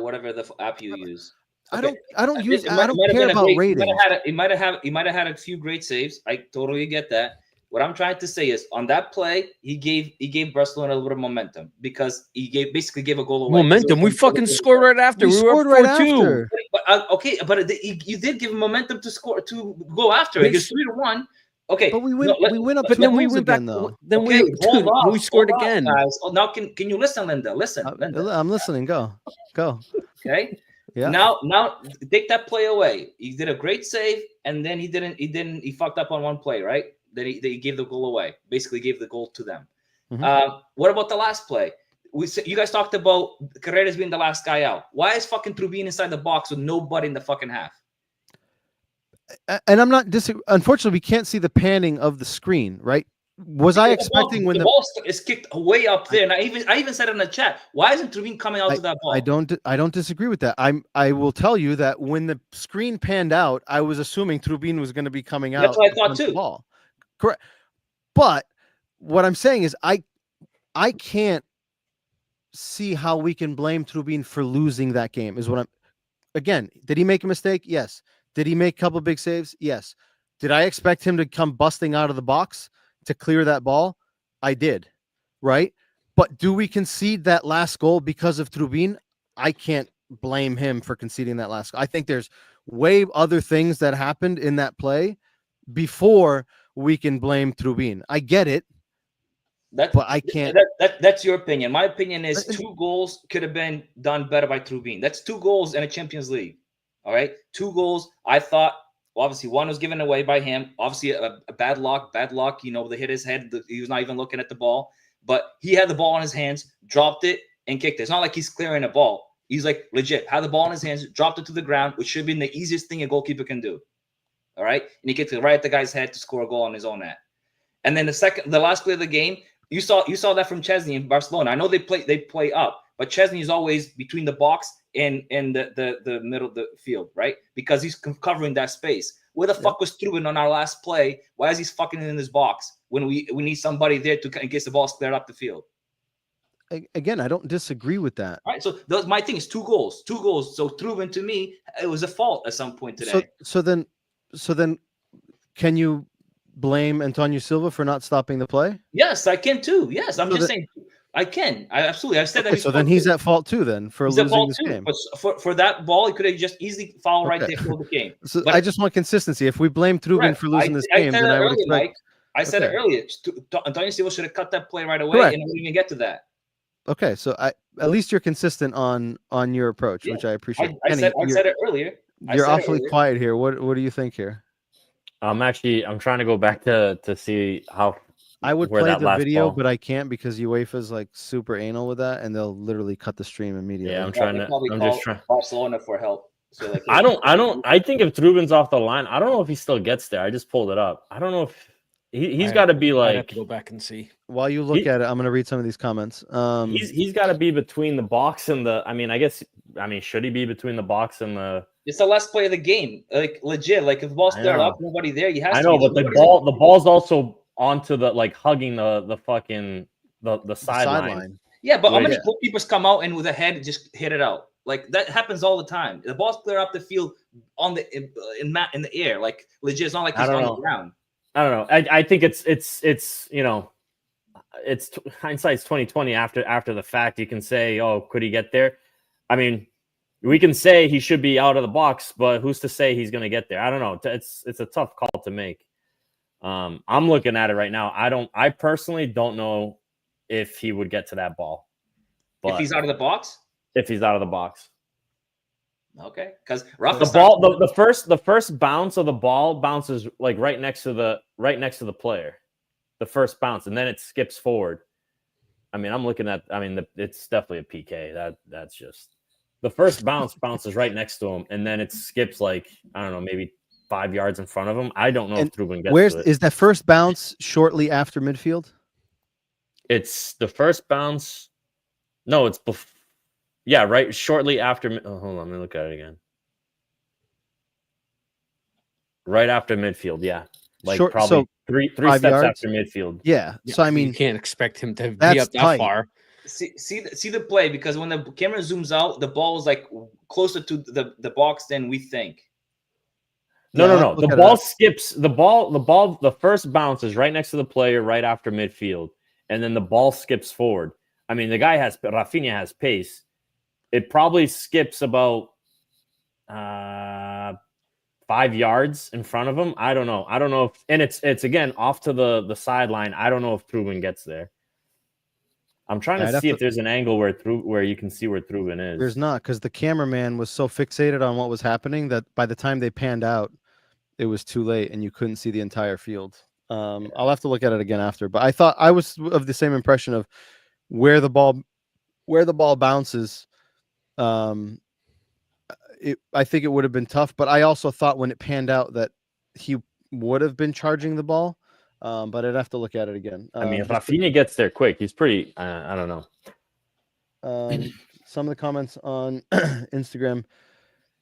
whatever the app you use. I don't care about ratings. He might have had a few great saves. I totally get that. What I'm trying to say is, on that play, he gave Barcelona a little bit of momentum because he basically gave a goal away. Momentum. We fucking scored right after. We scored right after. But you did give him momentum to go after it. It's 3-1. Okay, but we went up, but then we went back though. Then we scored again. Guys. Oh, now can you listen, Linda? Listen, Linda. I'm listening. Go. Okay. Yeah. Now take that play away. He did a great save, and then he fucked up on one play, right? That he gave the goal away. Basically, gave the goal to them. Mm-hmm. What about the last play? You guys talked about Carreras being the last guy out. Why is fucking Trubin inside the box with nobody in the fucking half? And I'm not unfortunately, we can't see the panning of the screen, right? Was I expecting when the ball is kicked way up there? And I even said in the chat, why isn't Trubin coming out to that ball? I don't disagree with that. I will tell you that when the screen panned out, I was assuming Trubin was going to be coming out. That's what I thought too. Ball. Correct. But what I'm saying is I can't see how we can blame Trubin for losing that game. Again, did he make a mistake? Yes. Did he make a couple of big saves? Yes. Did I expect him to come busting out of the box to clear that ball? I did. Right. But do we concede that last goal because of Trubin? I can't blame him for conceding that last goal. I think there's way other things that happened in that play before we can blame Trubin. I get it. That, but I can't. That's your opinion. My opinion is 2 goals could have been done better by Trubin. That's 2 goals in a Champions League. All right, 2 goals. I thought, well, obviously, one was given away by him. Obviously, a bad luck. You know, they hit his head. He was not even looking at the ball, but he had the ball in his hands, dropped it, and kicked it. It's not like he's clearing a ball. He's like legit had the ball in his hands, dropped it to the ground, which should have been the easiest thing a goalkeeper can do. All right, and he kicked it right at the guy's head to score a goal on his own net. And then the last play of the game, you saw that from Chesney in Barcelona. I know they play up, but Chesney is always between the box and the middle of the field, right? Because he's covering that space. Where the fuck was Trubin on our last play? Why is he fucking in his box when we need somebody there to in case the ball's cleared up the field? Again, I don't disagree with that. All right, so my thing is 2 goals. So Trubin, to me, it was a fault at some point today. So then, can you blame Antonio Silva for not stopping the play? Yes, I can too. Yes, I'm just saying I can. Absolutely. I've said that. So then he's at fault too. Then for losing this game. But for that ball, he could have just easily fouled right there for the game. So I just want consistency. If we blame Trubin for losing this game, then I would expect. I said it earlier. Antonio Silva should have cut that play right away, and we didn't even get to that. Okay, so at least you're consistent on your approach, which I appreciate. I said it earlier. You're awfully quiet here. What do you think here? I'm trying to go back to see how I would play the video, but I can't because UEFA's like super anal with that, and they'll literally cut the stream immediately. Yeah, I'm just trying. Barcelona for help. So like, I think if Trubin's off the line, I don't know if he still gets there. I just pulled it up. I don't know if he's got to be like. I have to go back and see. While you look at it, I'm going to read some of these comments. He's got to be between the box and the. Should he be between the box and the? It's the last play of the game. Like legit. Like if the ball's cleared up, nobody there. You have. I know, but the ball's also onto the hugging the fucking the sideline. Yeah, but how many goalkeepers come out and with a head just hit it out? Like that happens all the time. The ball's clear up the field on the in the air. Like legit. It's not like he's on the ground. I don't know. I think it's hindsight's 2020 after the fact. You can say, oh, could he get there? I mean, we can say he should be out of the box, but who's to say he's going to get there? I don't know. It's a tough call to make. I'm looking at it right now. I personally don't know if he would get to that ball. But if he's out of the box? If he's out of the box. Okay. Because the first bounce of the ball bounces like right next to the player. The first bounce, and then it skips forward. I mean, it's definitely a PK. That's just the first bounces right next to him, and then it skips like, I don't know, maybe 5 yards in front of him. I don't know if Trubin gets to it. Is that first bounce shortly after midfield? It's the first bounce. No, it's right shortly after. Oh, hold on, let me look at it again. Right after midfield, yeah. Like probably three steps yards after midfield. Yeah. So I mean, you can't expect him to be up that far. See the play, because when the camera zooms out, the ball is like closer to the box than we think. No. The ball skips. The first bounce is right next to the player, right after midfield, and then the ball skips forward. I mean, Rafinha has pace. It probably skips about 5 yards in front of him. I don't know if, and it's again off to the sideline. I don't know if Trubin gets there. I'm trying to see if there's an angle where you can see where Trubin is. There's not, because the cameraman was so fixated on what was happening that by the time they panned out, it was too late and you couldn't see the entire field. I'll have to look at it again after, but I thought I was of the same impression of where the ball bounces. I think it would have been tough, but I also thought when it panned out that he would have been charging the ball. But I'd have to look at it again. I mean, if Rafinha gets there quick, he's pretty. I don't know. Some of the comments on Instagram.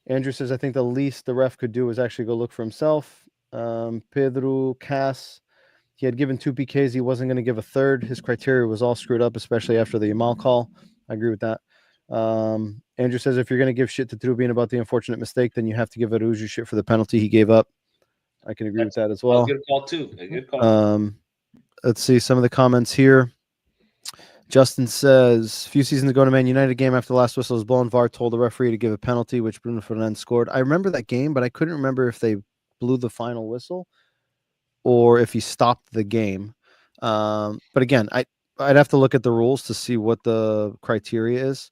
Andrew says, I think the least the ref could do was actually go look for himself. Pedro Cass, he had given 2 PKs. He wasn't going to give a third. His criteria was all screwed up, especially after the Yamal call. I agree with that. Andrew says, if you're going to give shit to Trubin about the unfortunate mistake, then you have to give Araujo shit for the penalty he gave up. I can agree with that as well. A good call too. A good call. Let's see some of the comments here. Justin says, a few seasons ago in a Man United game, after the last whistle was blown, VAR told the referee to give a penalty, which Bruno Fernandes scored. I remember that game, but I couldn't remember if they blew the final whistle or if he stopped the game. But again, I'd have to look at the rules to see what the criteria is.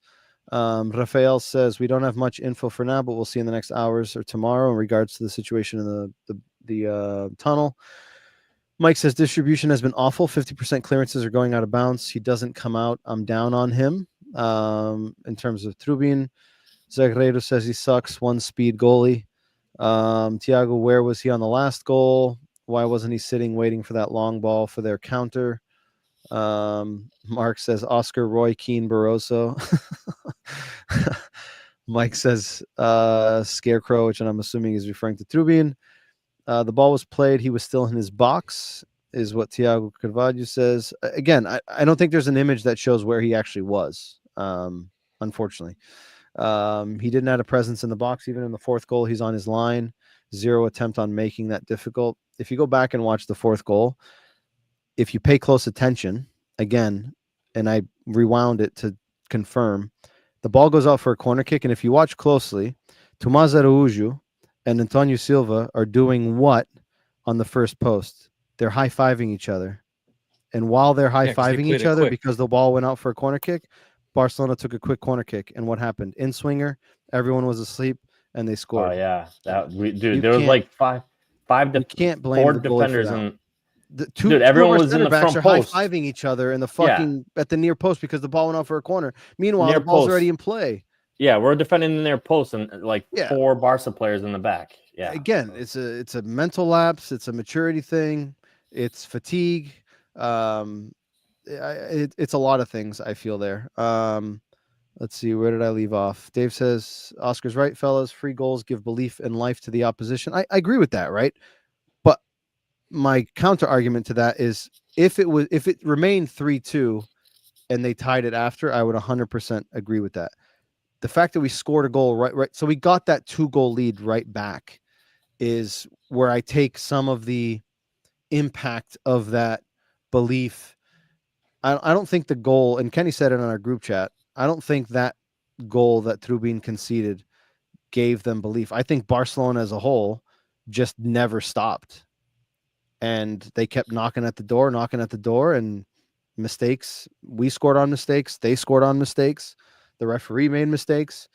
Rafael says we don't have much info for now, but we'll see in the next hours or tomorrow in regards to the situation in the tunnel. Mike says distribution has been awful. 50% clearances are going out of bounds. He doesn't come out. I'm down on him. In terms of Trubin, Zagredo says he sucks. One speed goalie. Thiago, where was he on the last goal? Why wasn't he sitting waiting for that long ball for their counter? Mark says Oscar, Roy Keane, Barroso. Mike says Scarecrow, which I'm assuming is referring to Trubin. The ball was played. He was still in his box, is what Thiago Carvalho says. Again, I don't think there's an image that shows where he actually was, unfortunately. He didn't have a presence in the box. Even in the fourth goal, he's on his line. 0 attempt on making that difficult. If you go back and watch the fourth goal, if you pay close attention, again, and I rewound it to confirm, the ball goes out for a corner kick. And if you watch closely, Tomás Araújo and Antonio Silva are doing what on the first post? They're high-fiving each other. And while they're high-fiving each other because the ball went out for a corner kick, Barcelona took a quick corner kick. And what happened? In swinger, everyone was asleep, and they scored. Oh, yeah. There was like five you can't blame four the goalie defenders for that. and Dude, everyone was in the front post. high-fiving each other in the fucking at the near post because the ball went out for a corner. Meanwhile, Near the ball's post. already in play. Yeah, we're defending in their post and like Yeah. 4 Barca players in the back. Yeah. Again, it's a mental lapse. It's a maturity thing. It's fatigue. It's a lot of things I feel there. Let's see. Where did I leave off? Dave says, Oscar's right, fellas. Free goals give belief and life to the opposition. I agree with that, right? But my counter argument to that is if it remained 3-2 and they tied it after, I would 100% agree with that. The fact that we scored a goal right, so we got that 2-goal lead right back is where I take some of the impact of that belief. I don't think the goal, and Kenny said it on our group chat, I don't think that goal that Trubin conceded gave them belief. I think Barcelona as a whole just never stopped. And they kept knocking at the door, and mistakes. We scored on mistakes. They scored on mistakes. The referee made mistakes.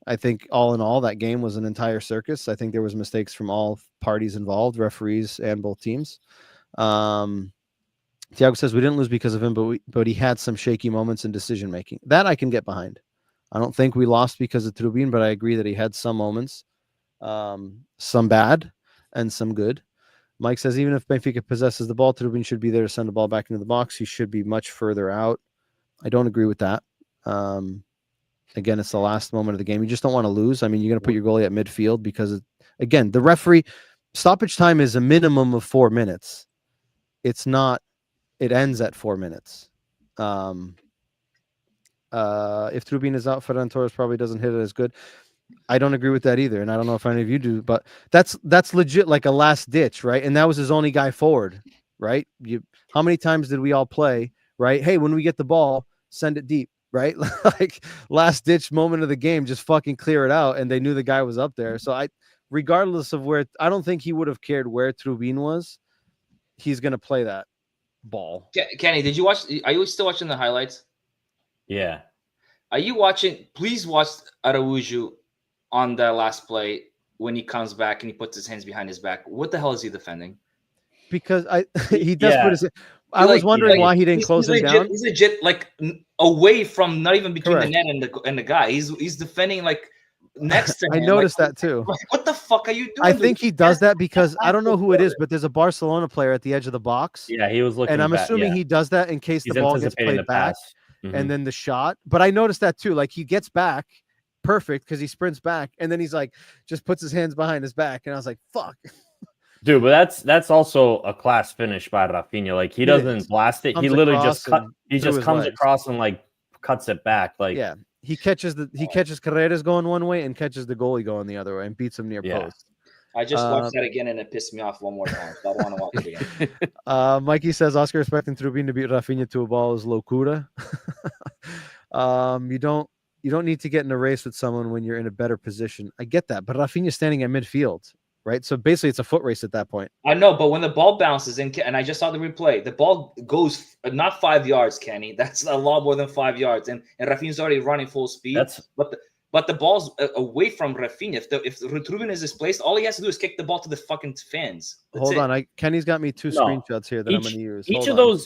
I think all in all, that game was an entire circus. I think there was mistakes from all parties involved, referees and both teams. Thiago says we didn't lose because of him, but he had some shaky moments in decision making. That I can get behind. I don't think we lost because of Trubin, but I agree that he had some moments, some bad and some good. Mike says even if Benfica possesses the ball, Trubin should be there to send the ball back into the box. He should be much further out. I don't agree with that. Again, it's the last moment of the game. You just don't want to lose. I mean, you're going to put your goalie at midfield because, again, the referee stoppage time is a minimum of 4 minutes. It's not. It ends at 4 minutes. If Trubin is out, Ferran Torres probably doesn't hit it as good. I don't agree with that either, and I don't know if any of you do, but that's legit like a last ditch, right? And that was his only guy forward, right? How many times did we all play, right? Hey, when we get the ball, send it deep, right? Like last ditch moment of the game, just fucking clear it out, and they knew the guy was up there. So regardless of where, I don't think he would have cared where Trubin was. He's gonna play that ball. Kenny, did you watch? Are you still watching the highlights? Yeah. Are you watching? Please watch Araújo on that last play when he comes back and he puts his hands behind his back. What the hell is he defending? Because he does put his. I was wondering why he didn't close him down. He's legit like away from, not even between Correct. the net and the guy. He's defending like next to him. I noticed that too. What the fuck are you doing? I think he does that because I don't know who it is, but there's a Barcelona player at the edge of the box. Yeah, he was looking. And I'm assuming he does that in case the ball gets played back and then the shot. But I noticed that too. Like he gets back perfect because he sprints back and then he's like just puts his hands behind his back. And I was like, fuck. Dude, but that's also a class finish by Rafinha. Like he doesn't blast it. He literally just comes across and like cuts it back. Like yeah, he catches Carreras going one way and catches the goalie going the other way and beats him near post. I just watched that again and it pissed me off one more time. So I don't want to watch it again. Mikey says Oscar expecting Trubin to beat Rafinha to a ball is locura. You don't need to get in a race with someone when you're in a better position. I get that, but Rafinha's standing at midfield. right? So basically, it's a foot race at that point. I know, but when the ball bounces in, and I just saw the replay, the ball goes not 5 yards, Kenny. That's a lot more than 5 yards, and Rafinha's already running full speed. But the ball's away from Rafinha. If Ruben is displaced, all he has to do is kick the ball to the fucking fans. Hold on, Kenny's got me 2 screenshots here that I'm going to use.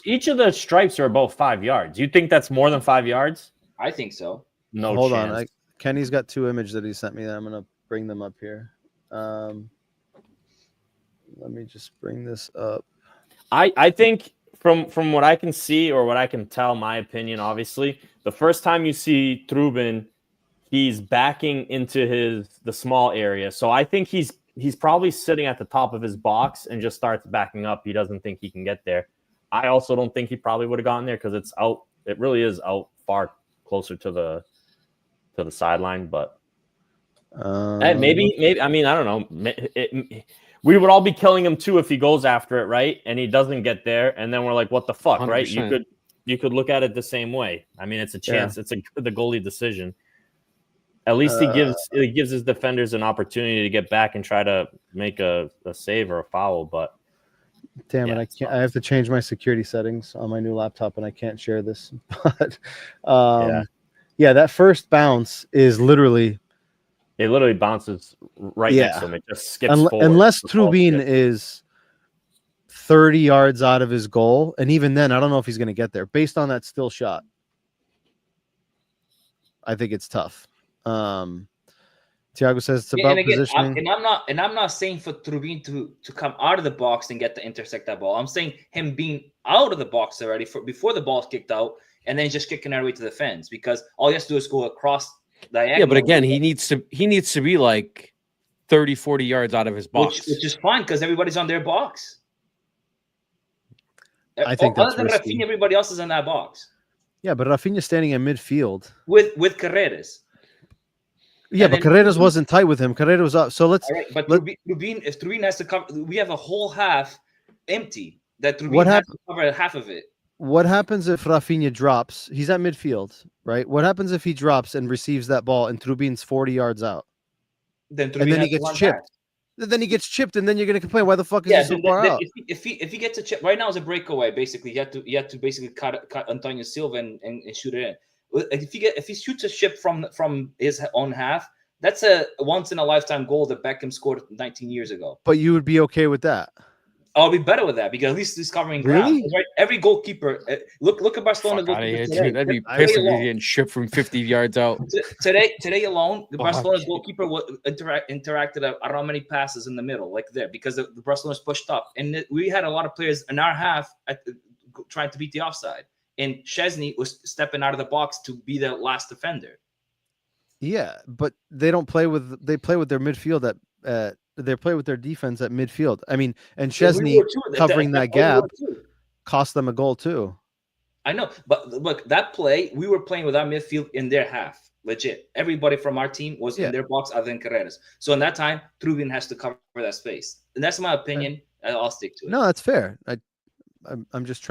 Each of the stripes are about 5 yards. You think that's more than 5 yards? I think so. No, hold chance. on. Kenny's got 2 images that he sent me. That I'm going to bring them up here. Let me just bring this up. I think from what I can see or what I can tell, my opinion, obviously, the first time you see Trubin, he's backing into the small area. So I think he's probably sitting at the top of his box and just starts backing up. He doesn't think he can get there. I also don't think he probably would have gotten there because it's out. It really is out far closer to the sideline. But maybe. I mean, I don't know. We would all be killing him too if he goes after it, right? And he doesn't get there, and then we're like, "What the fuck?" 100%. Right? You could look at it the same way. I mean, it's a chance. Yeah. It's the goalie decision. At least he gives his defenders an opportunity to get back and try to make a save or a foul. But damn it, I can't. I have to change my security settings on my new laptop, and I can't share this. But yeah, that first bounce is literally. It literally bounces right next to him. It just skips forward. Unless Trubin is 30 yards out of his goal, and even then, I don't know if he's going to get there. Based on that still shot, I think it's tough. Tiago says it's about positioning. I'm not saying for Trubin to come out of the box and get to intersect that ball. I'm saying him being out of the box already before the ball's kicked out, and then just kicking our way to the fence, because all he has to do is go across. Yeah, but again, he needs to be like 30, 40 yards out of his box. Which is fine because everybody's on their box. I think other than Rafinha, everybody else is in that box. Yeah, but Rafinha's standing in midfield. With Carreras. Yeah, but Carreras wasn't tight with him. Carreras was up. So let's. Right, but if Trubin has to cover, we have a whole half empty. That Trubin has to cover half of it. What happens if Rafinha drops? He's at midfield, right? What happens if he drops and receives that ball and Trubin's 40 yards out? Then he gets chipped. Then he gets chipped, and then you're going to complain, why the fuck is he so far out? If he gets a chip, right now is a breakaway, basically. You have to basically cut Antonio Silva and shoot it in. If he shoots a chip from his own half, that's a once-in-a-lifetime goal that Beckham scored 19 years ago. But you would be okay with that? I'll be better with that because at least he's covering ground. Right? Every goalkeeper, look at Barcelona. Dude, that'd be pissing getting shipped from 50 yards out. Today alone, the Barcelona goalkeeper interacted around how many passes in the middle, like there, because the Barcelona's pushed up, and we had a lot of players in our half trying to beat the offside, and Szczesny was stepping out of the box to be the last defender. Yeah, but they play with their midfield they play with their defense at midfield. I mean, and Szczesny covering that gap cost them a goal too. I know, but look, that play, we were playing with our midfield in their half. Legit. Everybody from our team was in their box other than Carreras. So in that time, Trubin has to cover that space. And that's my opinion. I'll stick to it. No, that's fair. I'm just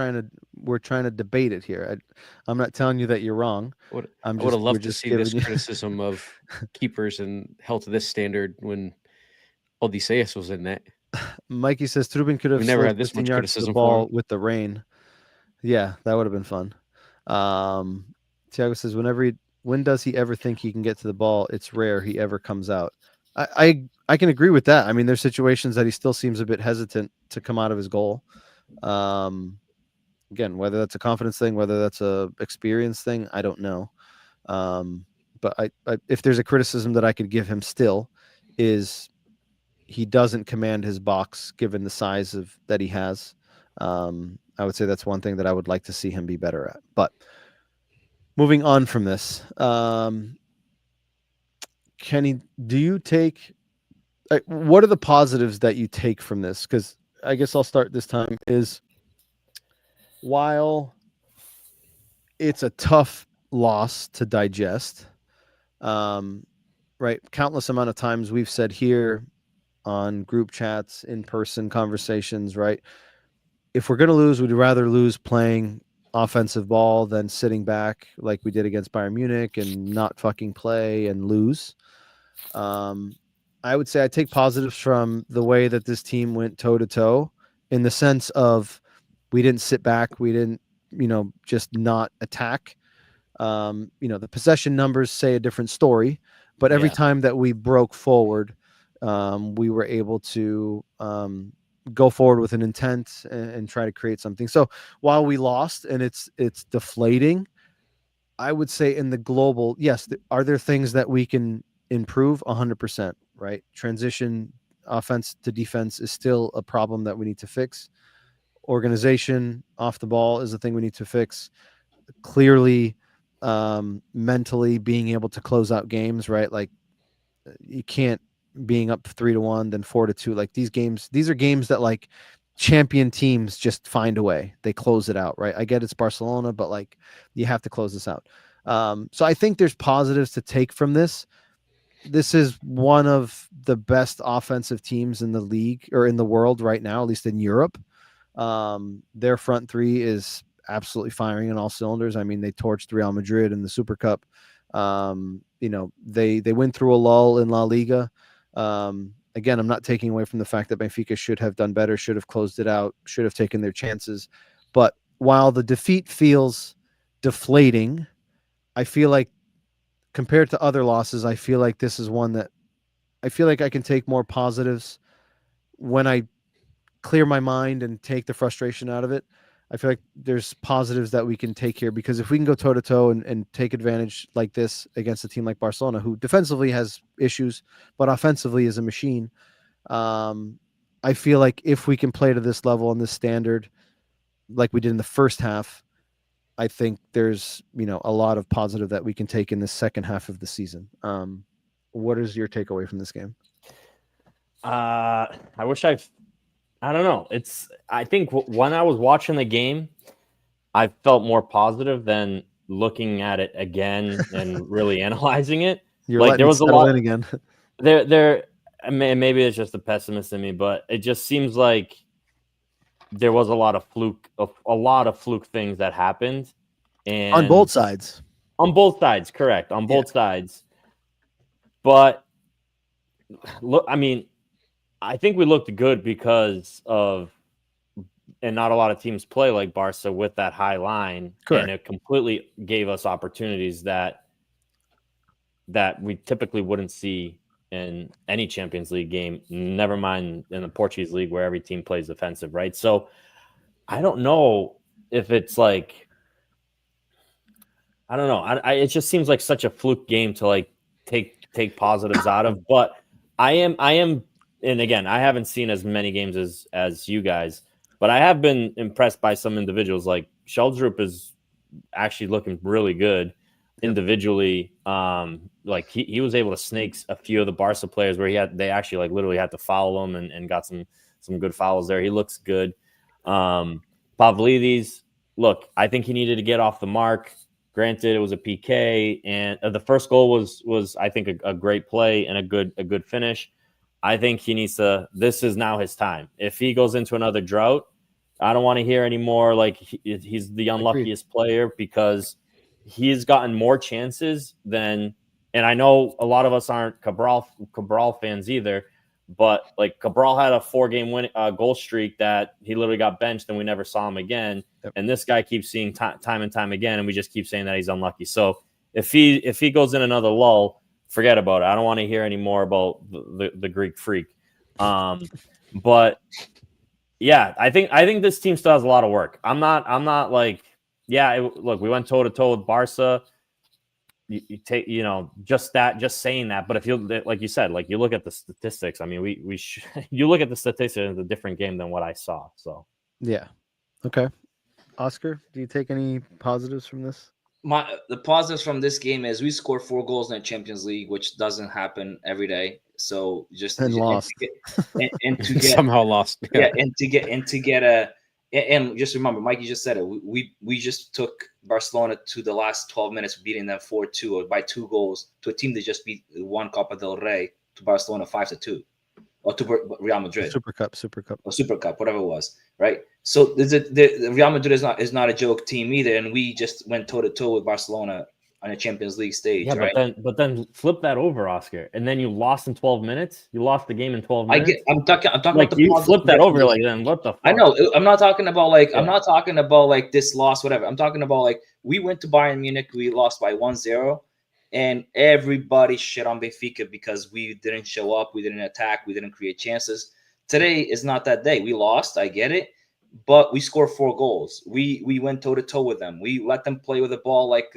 we're trying to debate it here. I'm not telling you that you're wrong. I would have loved to see this criticism of keepers and held to this standard when Odysseus was in that. Mikey says Trubin could have never had this much criticism the ball with the rain. Yeah, that would have been fun. Tiago says when does he ever think he can get to the ball? It's rare he ever comes out. I can agree with that. I mean, there's situations that he still seems a bit hesitant to come out of his goal. Again, whether that's a confidence thing, whether that's a experience thing, I don't know. But I if there's a criticism that I could give him still is he doesn't command his box given the size that he has. I would say that's one thing that I would like to see him be better at. But moving on from this, Kenny, do you take what are the positives that you take from this? Because I guess I'll start this time is while it's a tough loss to digest, right? Countless amount of times we've said here on group chats, in-person conversations, right? If we're going to lose, we'd rather lose playing offensive ball than sitting back like we did against Bayern Munich and not fucking play and lose. I I would say I take positives from the way that this team went toe to toe, in the sense of we didn't sit back, we didn't, just not attack. The possession numbers say a different story, but every time that we broke forward, we were able to go forward with an intent and try to create something. So while we lost and it's deflating, I would say in the global, yes, are there things that we can improve? 100%, right? Transition offense to defense is still a problem that we need to fix. Organization off the ball is a thing we need to fix. Clearly, mentally being able to close out games, right? Like you can't being up 3-1, then 4-2. Like these are games that like champion teams just find a way. They close it out, right? I get it's Barcelona, but like you have to close this out. So I think there's positives to take from this. This is one of the best offensive teams in the league or in the world right now, at least in Europe. Their front three is absolutely firing on all cylinders. I mean, they torched Real Madrid in the Super Cup. They went through a lull in La Liga. Again, I'm not taking away from the fact that Benfica should have done better, should have closed it out, should have taken their chances. But while the defeat feels deflating, I feel like compared to other losses, I feel like this is one that I feel like I can take more positives when I clear my mind and take the frustration out of it. I feel like there's positives that we can take here, because if we can go toe to toe and take advantage like this against a team like Barcelona, who defensively has issues, but offensively is a machine. I feel like if we can play to this level and this standard, like we did in the first half, I think there's, a lot of positive that we can take in the second half of the season. What is your takeaway from this game? I don't know. I think when I was watching the game, I felt more positive than looking at it again and really analyzing it. You're like there was a lot in again. Maybe it's just the pessimist in me, but it just seems like there was a lot of fluke things that happened, and on both sides. Correct. On both sides. But look, I mean, I think we looked good because of, and not a lot of teams play like Barca with that high line. Correct. And it completely gave us opportunities that we typically wouldn't see in any Champions League game, never mind in the Portuguese league where every team plays defensive, right? So I don't know if it's like, I don't know. It just seems like such a fluke game to like take positives out of, but I am, and again, I haven't seen as many games as you guys, but I have been impressed by some individuals. Like Sheldrup is actually looking really good individually. Like he was able to snake a few of the Barca players where they actually like literally had to foul him and got some good fouls there. He looks good. Pavlidis, look, I think he needed to get off the mark. Granted, it was a PK, and the first goal was I think a great play and a good finish. I think he needs to. This is now his time. If he goes into another drought, I don't want to hear anymore like he's the unluckiest player, because he's gotten more chances than. And I know a lot of us aren't Cabral fans either, but like Cabral had a 4-game goal streak that he literally got benched and we never saw him again. Yep. And this guy keeps seeing time and time again, and we just keep saying that he's unlucky. So if he goes in another lull, forget about it. I don't want to hear any more about the Greek freak. But yeah, I think this team still has a lot of work. I'm not like, look, we went toe to toe with Barca. You take, just saying that. But if you, like you said, like you look at the statistics, I mean, you look at the statistics, it's a different game than what I saw. So yeah. Okay. Oscar, do you take any positives from this? The positives from this game is we scored 4 goals in the Champions League, which doesn't happen every day. So lost and to get somehow lost. Yeah, and to get and just remember, Mikey just said it. We just took Barcelona to the last 12 minutes, beating them 4-2 or by 2 goals to a team that just beat one Copa del Rey to Barcelona 5-2, or to Real Madrid. Super Cup, or Super Cup, whatever it was, right? So the Real Madrid is not a joke team either, and we just went toe to toe with Barcelona. on a Champions League stage, Yeah, right? but then flip that over, Oscar, and then you lost in 12 minutes. You lost the game in 12 minutes. I'm talking like about the you positive flip that over, recognition. like then what the fuck? I know. I'm not talking about like Yeah. I'm not talking about like this loss, whatever. I'm talking about like we went to Bayern Munich, we lost by 1-0, and everybody shit on Benfica because we didn't show up, we didn't attack, we didn't create chances. Today is not that day. We lost, I get it, but we scored 4 goals. We went toe to toe with them. We let them play with the ball like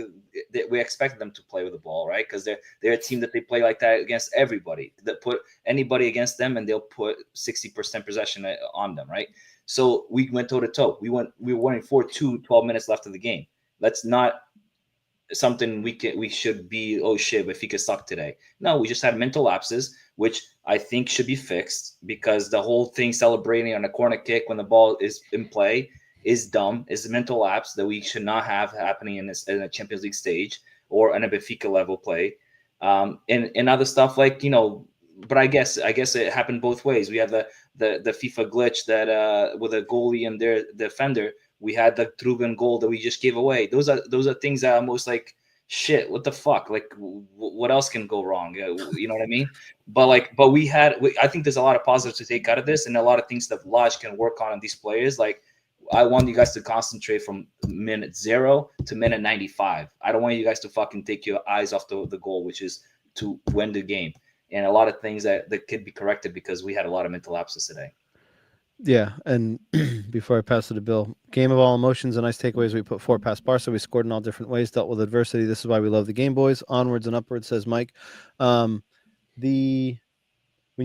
we expected them to play with the ball, right? Because they're a team that they play like that against everybody. That put anybody against them and they'll put 60% possession on them, right? So we went toe to toe. We were winning 4-2, 12 minutes left of the game. That's not something we should be, oh shit, Benfica suck today. No, we just had mental lapses, which I think should be fixed, because the whole thing celebrating on a corner kick when the ball is in play is dumb. Is a mental lapse that we should not have happening in a Champions League stage or in a Benfica level play. And other stuff like, but I guess it happened both ways. We had the FIFA glitch that with a goalie and their defender. We had the Truben goal that we just gave away. Those are things that are almost like, shit, what the fuck? Like, what else can go wrong? You know what I mean? But I think there's a lot of positives to take out of this, and a lot of things that Lodge can work on these players. Like, I want you guys to concentrate from minute 0 to minute 95. I don't want you guys to fucking take your eyes off the goal, which is to win the game. And a lot of things that could be corrected because we had a lot of mental lapses today. Yeah, and before I pass it to Bill, game of all emotions and nice takeaways. We put 4 past Barca. We scored in all different ways, dealt with adversity. This is why we love the game, boys. Onwards and upwards, says Mike. When you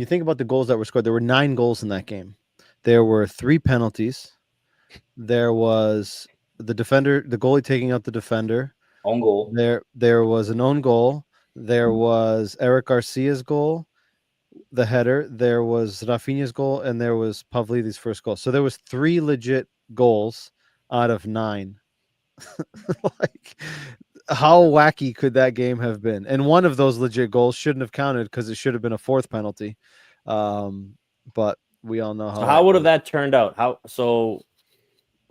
think about the goals that were scored, there were 9 goals in that game. There were 3 penalties. There was the goalie taking out the defender. Own goal. There was an own goal. There was Eric Garcia's goal, the header. There was Rafinha's goal, and there was Pavlidis's first goal. So there was 3 legit goals out of 9. Like, how wacky could that game have been? And one of those legit goals shouldn't have counted because it should have been a 4th penalty. But we all know how would have that turned out?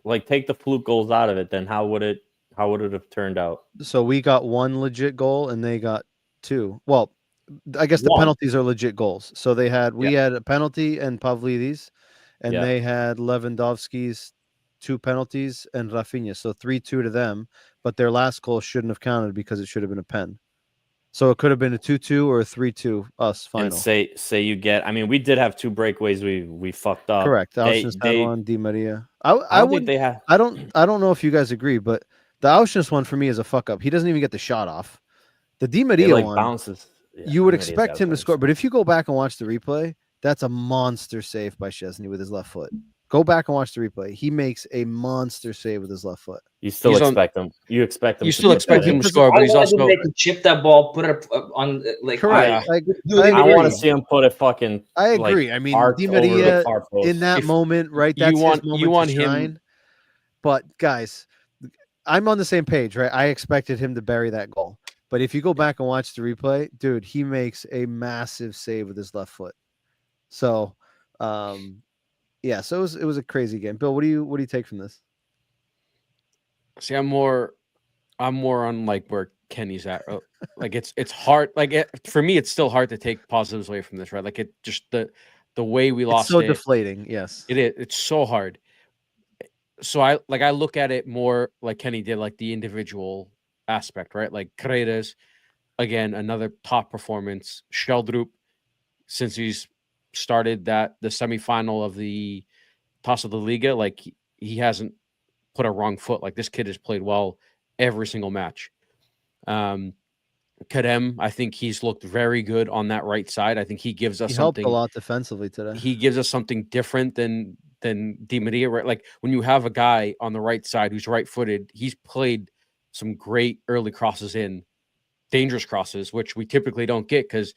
Like, take the fluke goals out of it, then how would it have turned out? So we got 1 legit goal and they got 2. Well, I guess the 1. penalties are legit goals. So we had a penalty and Pavlidis, and they had Lewandowski's 2 penalties and Rafinha. So 3-2 to them, but their last goal shouldn't have counted because it should have been a pen. So it could have been a 2-2 or a 3-2 us final. And say you get, I mean, we did have 2 breakaways we fucked up. Correct. Auschwitz had one, Di Maria. I don't think they have. I don't know if you guys agree, but the Auschwitz one for me is a fuck up. He doesn't even get the shot off. The Di Maria one bounces. Yeah, you would expect him to score, but if you go back and watch the replay, that's a monster save by Szczesny with his left foot. Go back and watch the replay. He makes a monster save with his left foot. You still expect him. You expect him. You still expect him to score, but he's also they can chip that ball, put it on like. Correct. I want to see him put it fucking. I agree. Like, I mean, Di Maria in that moment, right? That's you want him. Shine. But guys, I'm on the same page, right? I expected him to bury that goal. But if you go back and watch the replay, dude, he makes a massive save with his left foot. So, yeah, so it was a crazy game. Bill, what do you take from this? See, I'm more on like where Kenny's at. Like it's hard. Like for me, it's still hard to take positives away from this, right? Like it just the way we lost. It's so deflating. Yes, it is. It's so hard. So I look at it more like Kenny did, like the individual aspect, right? Like Paredes, again, another top performance. Sheldrup, since he's started the semifinal of the Taça da Liga, like he hasn't put a wrong foot. Like this kid has played well every single match. Kadem, I think he's looked very good on that right side. I think he gives us something. Helped a lot defensively today. He gives us something different than Di Maria, right? Like when you have a guy on the right side who's right-footed, he's played some great early crosses in, dangerous crosses, which we typically don't get because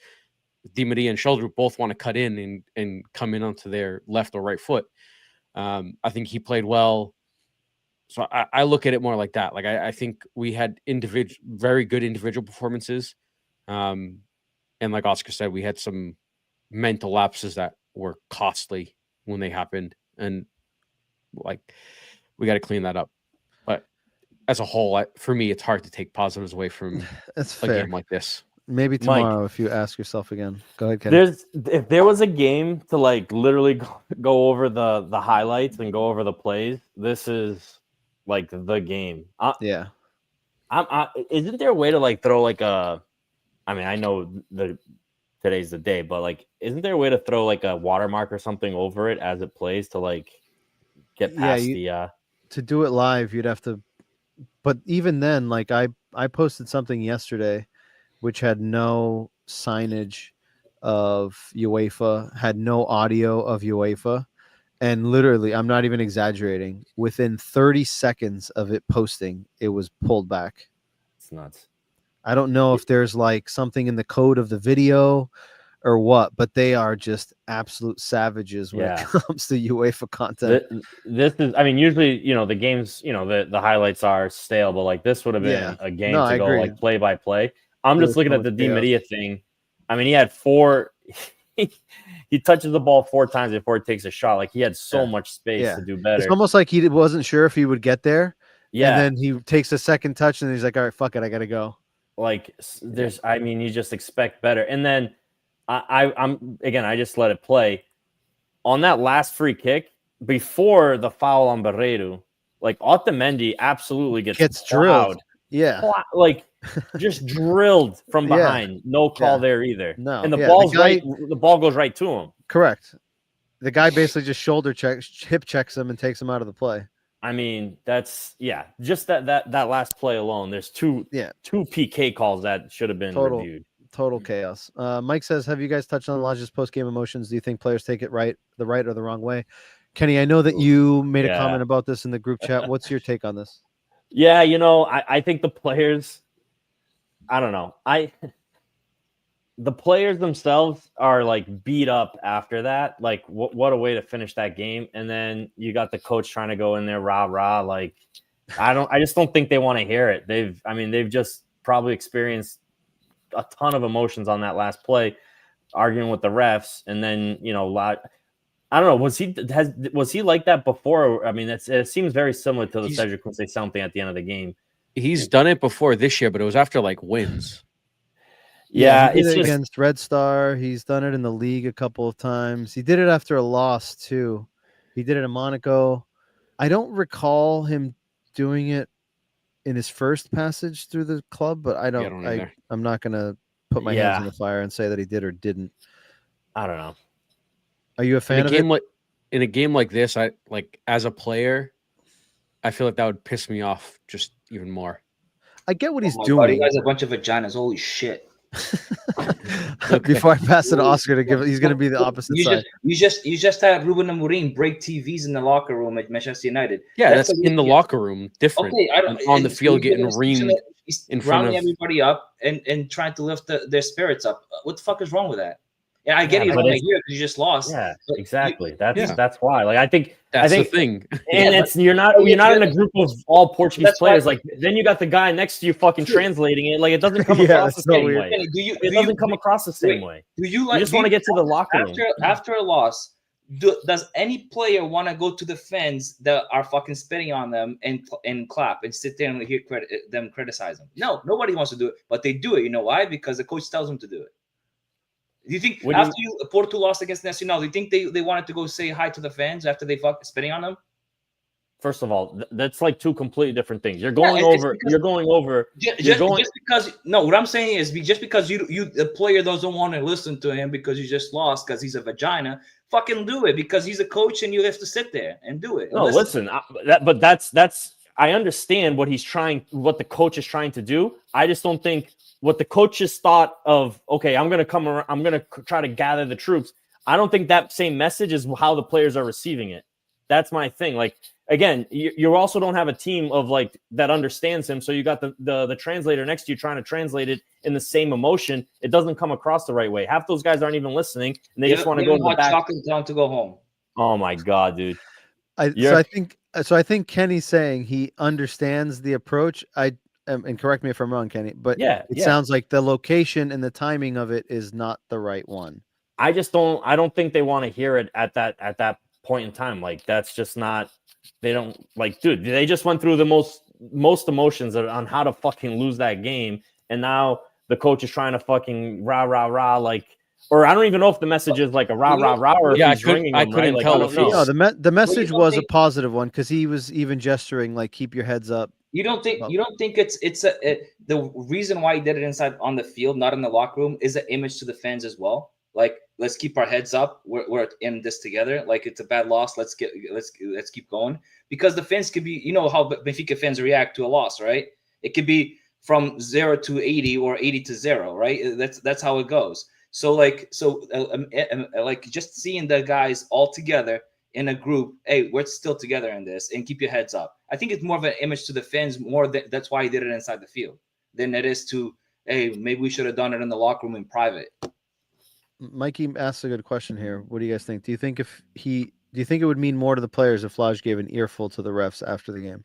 Di Maria and Sheldrup both want to cut in and come in onto their left or right foot. I think he played well. So I look at it more like that. Like I think we had very good individual performances. And like Oscar said, we had some mental lapses that were costly when they happened. And like, we got to clean that up. But as a whole, for me, it's hard to take positives away from That's a fair. game like this. Maybe Mike, tomorrow if you ask yourself again. Go ahead, Kenny. if there was a game to like literally go over the highlights and go over the plays, this is like the game. Yeah. Isn't there a way to like throw like a? I mean, I know today's the day, but like, isn't there a way to throw like a watermark or something over it as it plays to like get past to do it live, you'd have to. But even then, like I posted something yesterday, which had no signage of UEFA, had no audio of UEFA, and literally, I'm not even exaggerating. Within 30 seconds of it posting, it was pulled back. It's nuts. I don't know if there's like something in the code of the video or what, but they are just absolute savages when it comes to UEFA content. This is, I mean, usually, the games, the highlights are stale, but like this would have been a game to go like play by play. I'm just looking at the Di Maria thing. I mean, he had 4. He touches the ball 4 times before he takes a shot. Like he had so much space to do better. It's almost like he wasn't sure if he would get there. Yeah. And then he takes a second touch and he's like, all right, fuck it, I gotta go. Like I mean, you just expect better. And then I'm again, I just let it play. On that last free kick, before the foul on Barreiro, like Otamendi absolutely gets drilled. Yeah. Like just drilled from behind. No call there either. No. And the ball goes right to him. Correct. The guy basically just hip checks him and takes him out of the play. I mean, that's just that last play alone. There's two PK calls that should have been reviewed. Total chaos. Mike says, have you guys touched on Lodge's post-game emotions? Do you think players take it the right or the wrong way? Kenny, I know that you made a comment about this in the group chat. What's your take on this? Yeah, I think the players, I don't know. The players themselves are like beat up after that. Like what a way to finish that game. And then you got the coach trying to go in there, rah. Like, I just don't think they want to hear it. They've just probably experienced a ton of emotions on that last play, arguing with the refs. And then, I don't know. Was he like that before? I mean, it seems very similar to the Cedric Conceição thing at the end of the game. He's done it before this year, but it was after like wins. Yeah, he did it against Red Star. He's done it in the league a couple of times. He did it after a loss too. He did it in Monaco. I don't recall him doing it in his first passage through the club, but I'm not gonna put my hands in the fire and say that he did or didn't. I don't know. Are you a fan of it? In a game like this, I like as a player, I feel like that would piss me off just even more. I get what he's doing. You guys are a bunch of vaginas. Holy shit. Before I pass it to Oscar he's going to be the opposite side. You just had Ruben Amorim break TVs in the locker room at Manchester United. Yeah, that's in the locker room. Different. Okay, on the field getting reamed in front of everybody up and trying to lift their spirits up. What the fuck is wrong with that? Yeah, I get it. Because you just lost. Yeah, exactly. That's why. Like I think the thing. And you're not in a group of all Portuguese players. Like then you got the guy next to you fucking translating it. Like it doesn't come across the same way. It doesn't come across the same way. You just want to get to the locker room after a loss. Does any player want to go to the fans that are fucking spitting on them and clap and sit there and hear them criticize them? No, nobody wants to do it, but they do it. You know why? Because the coach tells them to do it. Do you think Porto lost against Nacional, do you think they wanted to go say hi to the fans after they spitting on them? First of all, that's like two completely different things. You're going over. Just because what I'm saying is just because the player doesn't want to listen to him because you just lost because he's a vagina, fucking do it because he's a coach and you have to sit there and do it. No, listen, but that's I understand what the coach is trying to do. I just don't think what the coaches thought of, okay, I'm going to come around, I'm going to try to gather the troops. I don't think that same message is how the players are receiving it. That's my thing. Like, again, you also don't have a team of like that understands him. So you got the translator next to you trying to translate it in the same emotion. It doesn't come across the right way. Half those guys aren't even listening and they just want to go to the back. Chocolate down to go home. Oh my God, dude. So I think Kenny's saying he understands the approach. And correct me if I'm wrong, Kenny, but it sounds like the location and the timing of it is not the right one. I don't think they want to hear it at that point in time. Like that's just not, they don't like, dude, they just went through the most most emotions on how to fucking lose that game, and now the coach is trying to fucking rah, like, or I don't even know if the message is like a rah, or if Yeah, he's ringing I them, couldn't right? Like, tell I if don't know. he's- No, the message don't was a think- positive one because he was even gesturing like keep your heads up. You don't think the reason why he did it inside on the field, not in the locker room, is an image to the fans as well. Like, let's keep our heads up. We're in this together. Like, it's a bad loss. Let's keep going, because the fans could be, you know how Benfica fans react to a loss, right? It could be from 0 to 80 or 80 to 0, right? That's how it goes. So like just seeing the guys all together in a group, hey, we're still together in this, and keep your heads up. I think it's more of an image to the fans, that's why he did it inside the field, than it is to, hey, maybe we should have done it in the locker room in private. Mikey asked a good question here. What do you guys think? Do you think it would mean more to the players if Flaj gave an earful to the refs after the game?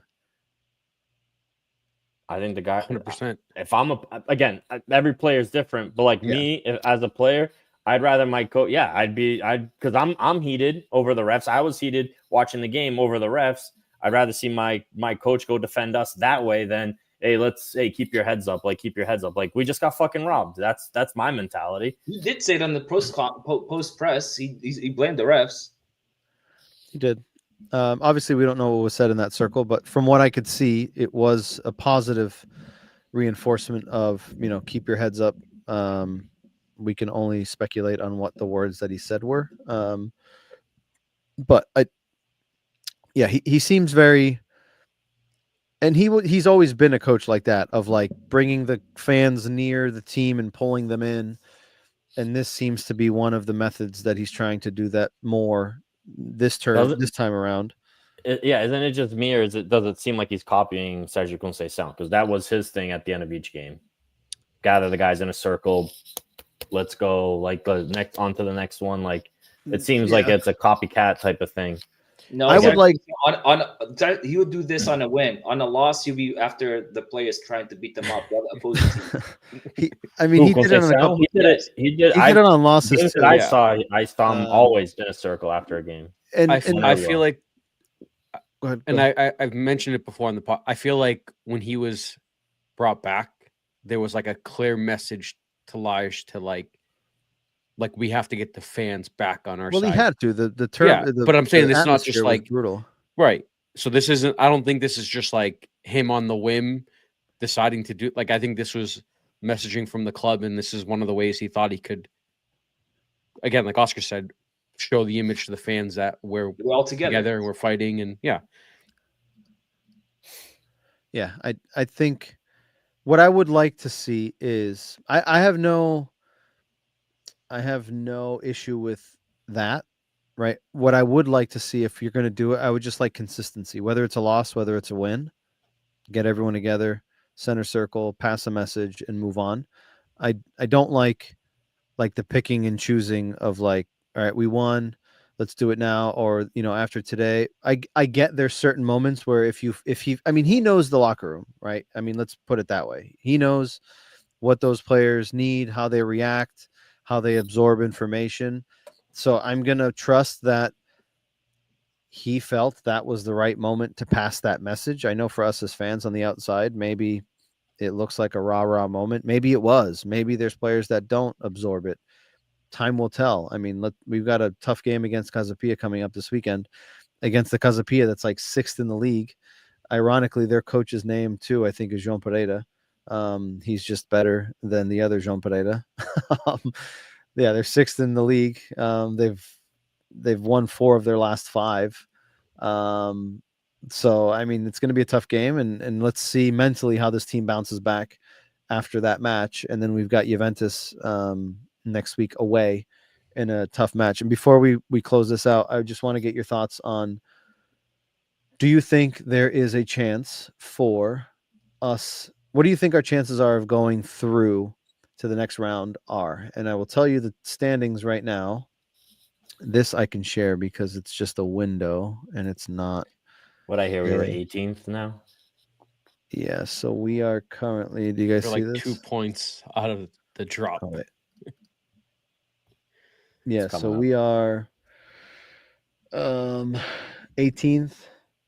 I think the guy, 100%. if I'm again, every player is different, but like me as a player, I'd rather my coach. Yeah, because I'm heated over the refs. I was heated watching the game over the refs. I'd rather see my coach go defend us that way than, hey, keep your heads up. Like, keep your heads up. Like, we just got fucking robbed. That's my mentality. He did say it on the post press. He blamed the refs. He did. Obviously, we don't know what was said in that circle, but from what I could see, it was a positive reinforcement of, keep your heads up. We can only speculate on what the words that he said were. But he seems very, and he's always been a coach like that, of like bringing the fans near the team and pulling them in. And this seems to be one of the methods that he's trying to do that more this time around. Isn't it just me, or does it seem like he's copying Sergio Conceição? Because that was his thing at the end of each game. Gather the guys in a circle. Let's go, like, on to the next one. Like, it seems like it's a copycat type of thing. No, I would like he would do this on a win. On a loss, he'll be after the players trying to beat them up. The opposing team. he did it on a couple. He did it on losses too. I saw him always in a circle after a game. And I feel like, go ahead, and I've mentioned it before on the pod. I feel like when he was brought back, there was like a clear message to Laj to like we have to get the fans back on our side. Well, he had to. The term, but I'm saying it's not just like brutal, right? So this isn't. I don't think this is just like him on the whim deciding to do. Like, I think this was messaging from the club, and this is one of the ways he thought he could. Again, like Oscar said, show the image to the fans that we're all together and we're fighting, and I think what I would like to see is I have no issue with that, right? What I would like to see, if you're going to do it, I would just like consistency, whether it's a loss, whether it's a win. Get everyone together, center circle, pass a message, and move on. I don't like the picking and choosing of like, all right, we won, let's do it now, or after today. I get there's certain moments where he knows the locker room, right? I mean, let's put it that way. He knows what those players need, how they react, how they absorb information. So I'm going to trust that he felt that was the right moment to pass that message. I know for us as fans on the outside, maybe it looks like a rah-rah moment. Maybe it was. Maybe there's players that don't absorb it. Time will tell. I mean, we've got a tough game against Casapia coming up this weekend, against the Casapia that's like 6th in the league. Ironically, their coach's name too, I think, is João Pereira. He's just better than the other João Pereira. They're 6th in the league. They've won 4 of their last 5. So I mean, it's going to be a tough game, and let's see mentally how this team bounces back after that match. And then we've got Juventus next week away in a tough match. And before we close this out, I just want to get your thoughts on, do you think there is a chance for us? What do you think our chances are of going through to the next round are? And I will tell you the standings right now. This I can share because it's just a window and it's not. What I hear, we're 18th now. Yeah, so we are currently. Do you guys see this? 2 points out of the drop. Oh, yeah, so we are 18th.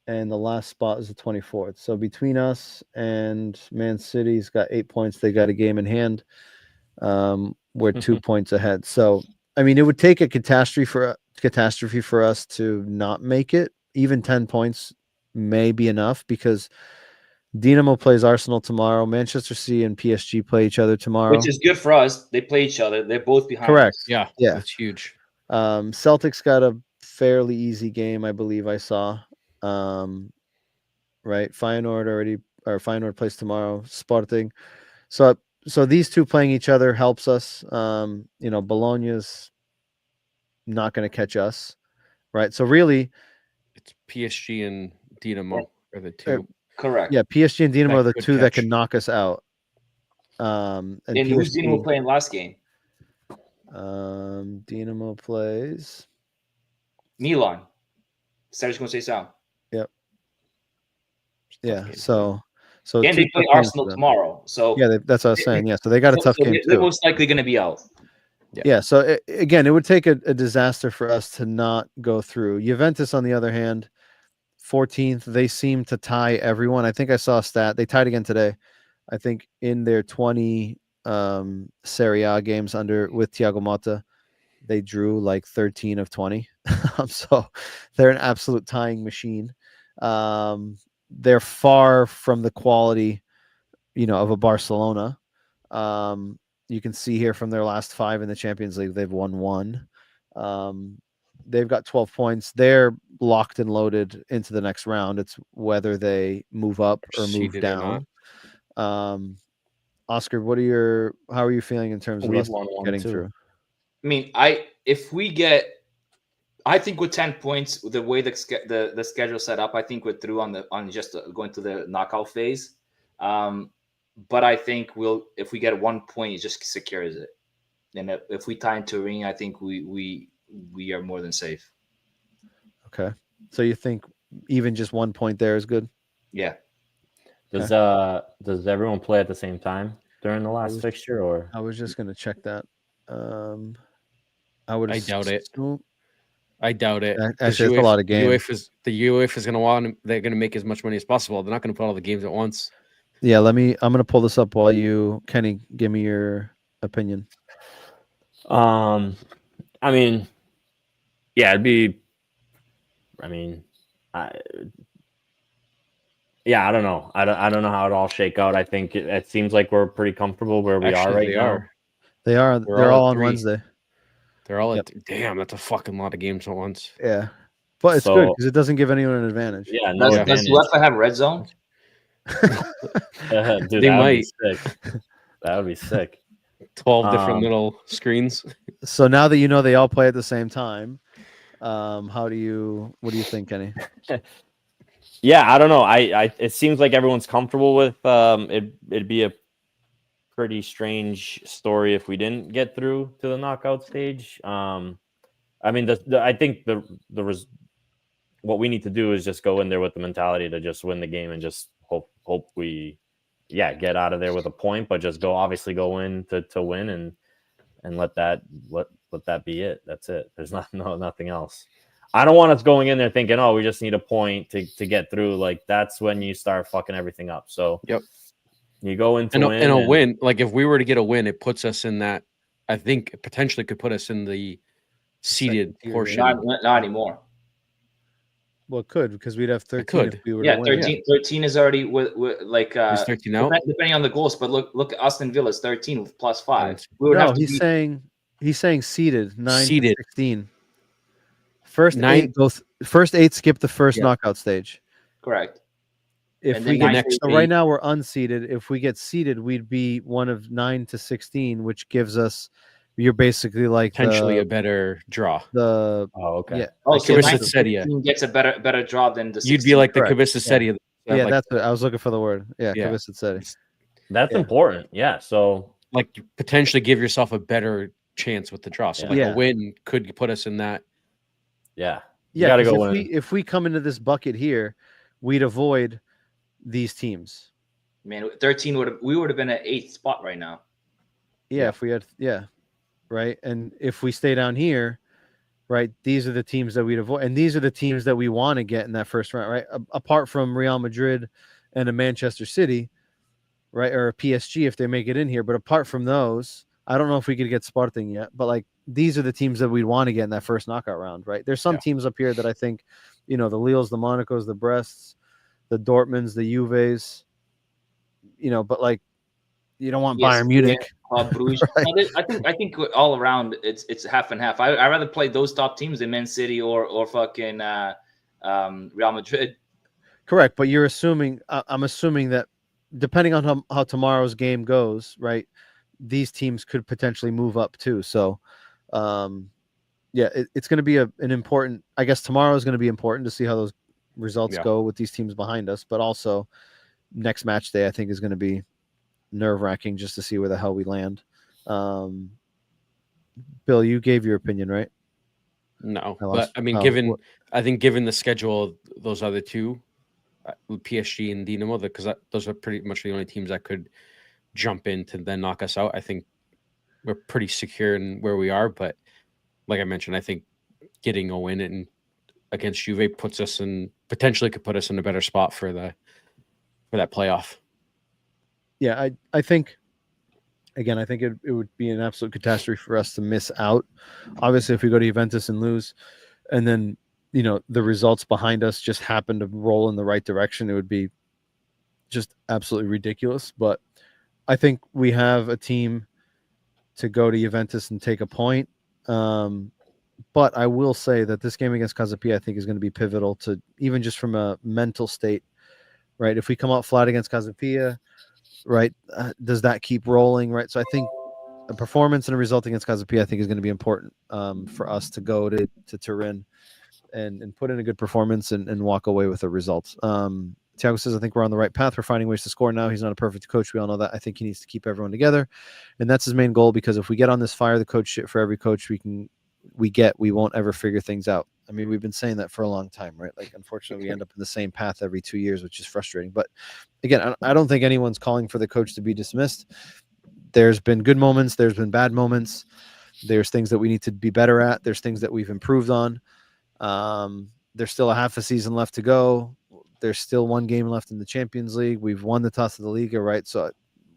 and the last spot is the 24th. So between us and Man City's got 8 points. They got a game in hand. We're 2 points ahead. So I mean, it would take a catastrophe for us to not make it. Even 10 points may be enough because Dinamo plays Arsenal tomorrow. Manchester City and PSG play each other tomorrow, which is good for us. They play each other. They're both behind. Correct. us. Yeah, Yeah. that's huge. Celtics got a fairly easy game, I believe I saw. Right, Feyenoord plays tomorrow. Sporting. So these two playing each other helps us. Bologna's not going to catch us, right? So really, It's PSG and Dinamo are the two. Correct. yeah, PSG and Dinamo That are the could two that catch. can knock us out. And who's PSG, Dinamo playing last game? Dinamo plays. Milan. Sérgio Conceição. Yep. Yeah. game. So And they play Arsenal tomorrow. So yeah, that's what I was saying. Yeah, so they got a tough game they're too. most likely going to be out. Yeah. So again, it would take a disaster for us to not go through. Juventus, on the other hand, 14th. They seem to tie everyone. I think I saw a stat. They tied again today. I think in their 20 Serie A games with Thiago Motta, they drew like 13 of 20. So they're an absolute tying machine. They're far from the quality, of a Barcelona. You can see here from their last 5 in the Champions League, they've won 1. They've got 12 points. They're locked and loaded into the next round. It's whether they move up or move Seeded or down. Oscar, how are you feeling in terms of We've us won 1 getting too. through? I mean, I think with 10 points, the way the schedule set up, I think we're through on just going to the knockout phase. But I think if we get 1 point, it just secures it. And if we tie into Turin, I think we are more than safe. Okay. So you think even just 1 point there is good? Yeah. Does everyone play at the same time during the last fixture, or I was just going to check that. I doubt it. I doubt it. Actually, it's a lot of games. The UEFA is going to want. They're going to make as much money as possible. They're not going to put all the games at once. Yeah, I'm going to pull this up while Kenny, give me your opinion. I mean, yeah, it'd be. I mean, I don't know. I don't know how it all shake out. I think it seems like we're pretty comfortable where we are right now. They are. They're all on Wednesday. They're all damn. That's a fucking lot of games at once. Yeah, but it's good because it doesn't give anyone an advantage. Yeah, does UEFA have red zone? Dude, they might. That would be sick. 12 different little screens. So now that they all play at the same time, what do you think, Kenny? Yeah, I don't know. It seems like everyone's comfortable with it'd be a pretty strange story if we didn't get through to the knockout stage. I mean, I think what we need to do is just go in there with the mentality to just win the game and just hope we get out of there with a point, but just go in to win and let that be it. That's it. There's nothing else. I don't want us going in there thinking, oh, we just need a point to get through. Like, that's when you start fucking everything up. So yep, you go into win. And a win, like if we were to get a win, it puts us in that. I think it potentially could put us in the seeded portion. Not anymore. Well, it could, because we'd have 13 if we were to win. 13 is already with like is 13 out? Depending on the goals. But look, Aston Villa's 13 with +5. He's saying seeded 9 seeded. to 16. First 8 skip the first knockout stage. Correct. If we get right now we're unseeded. If we get seeded, we'd be one of 9 to 16, which gives us. You're basically like potentially a better draw. Okay. Yeah. Oh, so Kvaratskhelia gets a better draw than the 16. You'd be like the Kvaratskhelia. Yeah, that's what I was looking for the word. Yeah, Kvaratskhelia. That's important. Yeah. So like potentially give yourself a better chance with the draw. So a win could put us in that. Yeah. You gotta go win. If we come into this bucket here, we'd avoid these teams. Man, 13 would have been at 8th spot right now. Yeah, if we had right? And if we stay down here, right? These are the teams that we'd avoid, and these are the teams that we want to get in that first round, right? Apart from Real Madrid and a Manchester City, right, or a PSG if they make it in here. But apart from those, I don't know if we could get Sporting yet. But like these are the teams that we'd want to get in that first knockout round, right? There's some teams up here that I think, the Lille's, the Monacos, the Brests, the Dortmunds, the Juves, but like you don't want Bayern Munich. Bruges. Right. I think all around it's half and half. I rather play those top teams than Man City or fucking Real Madrid. Correct, but you're assuming. I'm assuming that depending on how tomorrow's game goes, right, these teams could potentially move up too. So, it's going to be an important. I guess tomorrow is going to be important to see how those results go with these teams behind us, but also next match day I think is going to be nerve-wracking just to see where the hell we land. Bill, you gave your opinion, right? No, but I mean, given the schedule of those other two, with PSG and Dinamo, because those are pretty much the only teams that could jump in to then knock us out. I think we're pretty secure in where we are, but like I mentioned, I think getting a win and against Juve potentially could put us in a better spot for that playoff. Yeah, I think it would be an absolute catastrophe for us to miss out. Obviously, if we go to Juventus and lose, and then the results behind us just happen to roll in the right direction, it would be just absolutely ridiculous. But I think we have a team to go to Juventus and take a point. But I will say that this game against Casapia, I think, is going to be pivotal to even just from a mental state, right? If we come out flat against Casapia, right, does that keep rolling, right? So I think a performance and a result against Casapia, I think, is going to be important for us to go to Turin and put in a good performance and walk away with a result. Thiago says, I think we're on the right path. We're finding ways to score now. He's not a perfect coach. We all know that. I think he needs to keep everyone together. And that's his main goal, because if we get on this fire the coach shit for every coach we won't ever figure things out. I mean, we've been saying that for a long time, right? Like, unfortunately, we end up in the same path every 2 years, which is frustrating. But again, I don't think anyone's calling for the coach to be dismissed. There's been good moments. There's been bad moments. There's things that we need to be better at. There's things that we've improved on. There's still a half a season left to go. There's still one game left in the Champions League. We've won the Taça da Liga, right? So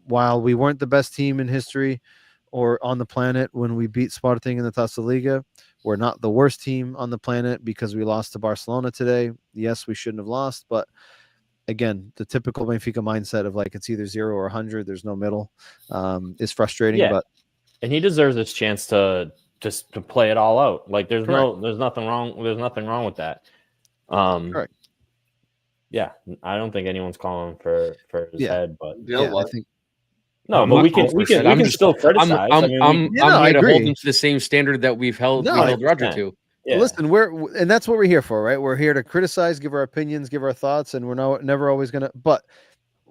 while we weren't the best team in history or on the planet when we beat Sporting in the Taça da Liga, we're not the worst team on the planet because we lost to Barcelona today. Yes, we shouldn't have lost, but again, the typical Benfica mindset of like it's either 0 or 100, there's no middle, is frustrating. Yeah. But and he deserves this chance to just to play it all out. Like there's Correct. nothing wrong with that. Correct. Yeah, I don't think anyone's calling for his head, but Bill, I think but we can still criticize. I'm here I to agree. hold him to the same standard that we held Roger to. Yeah. Listen, and that's what we're here for, right? We're here to criticize, give our opinions, give our thoughts, and we're never always gonna. But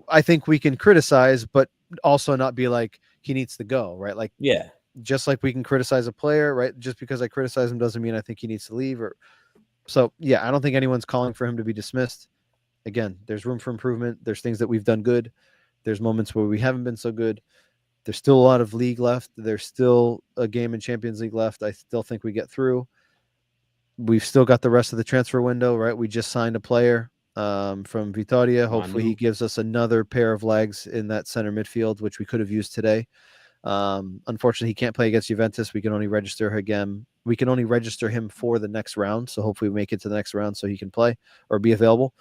I think we can criticize, but also not be like he needs to go, right? Like, yeah, just like we can criticize a player, right? Just because I criticize him doesn't mean I think he needs to leave. So I don't think anyone's calling for him to be dismissed. Again, there's room for improvement. There's things that we've done good. There's moments where we haven't been so good. There's still a lot of league left. There's still a game in Champions League left. I still think we get through. We've still got the rest of the transfer window, right? We just signed a player from Vitória. Hopefully he gives us another pair of legs in that center midfield, which we could have used today. Unfortunately, he can't play against Juventus. We can only register him for the next round. So hopefully we make it to the next round so he can play or be available.